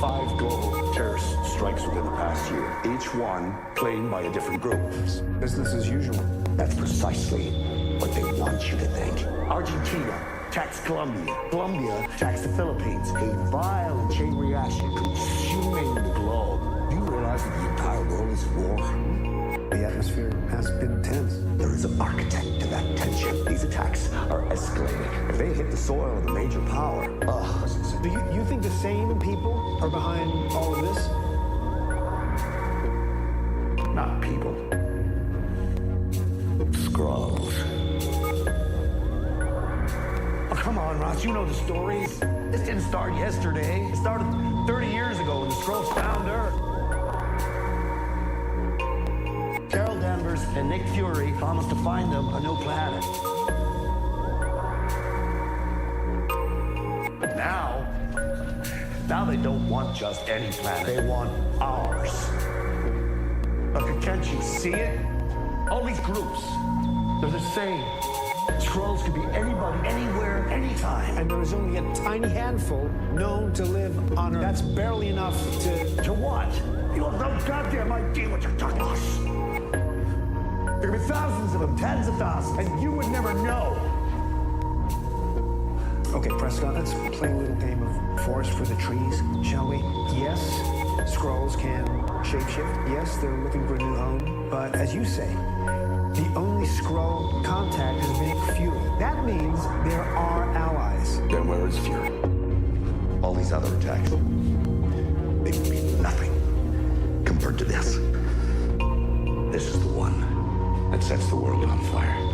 5 global terrorist strikes within the past year, each one claimed by a different group. Business as usual. That's precisely what they want you to think. Argentina attacks Colombia. Colombia attacks the Philippines. A violent chain reaction consuming the globe. Do you realize that the entire world is at war? The atmosphere has been tense. There is an architect to that tension. These attacks are escalating. If they hit the soil of a major power, Do you think the same people are behind all of this? not people. Skrulls. Oh, come on, Ross, you know the stories. This didn't start yesterday. It started 30 years ago when the Skrulls found Earth. Carol Danvers and Nick Fury promised to find them a new planet. Now they don't want just any planet. They want ours. Look, can't you see it? All these groups, they're the same. Skrulls can be anybody, anywhere, anytime. And there is only a tiny handful known to live on Earth. That's barely enough to... To what? You have no goddamn idea what you're talking about. There could be thousands of them, tens of thousands, and you would never know. Okay, Prescott, let's play a little game of forest for the trees, shall we? Yes, Skrulls can shapeshift. Yes, they're looking for a new home. But as you say, the only Skrull contact has been Fury. That means there are allies. Then where is Fury? All these other attacks, they would be nothing compared to this. This is the one that sets the world on fire.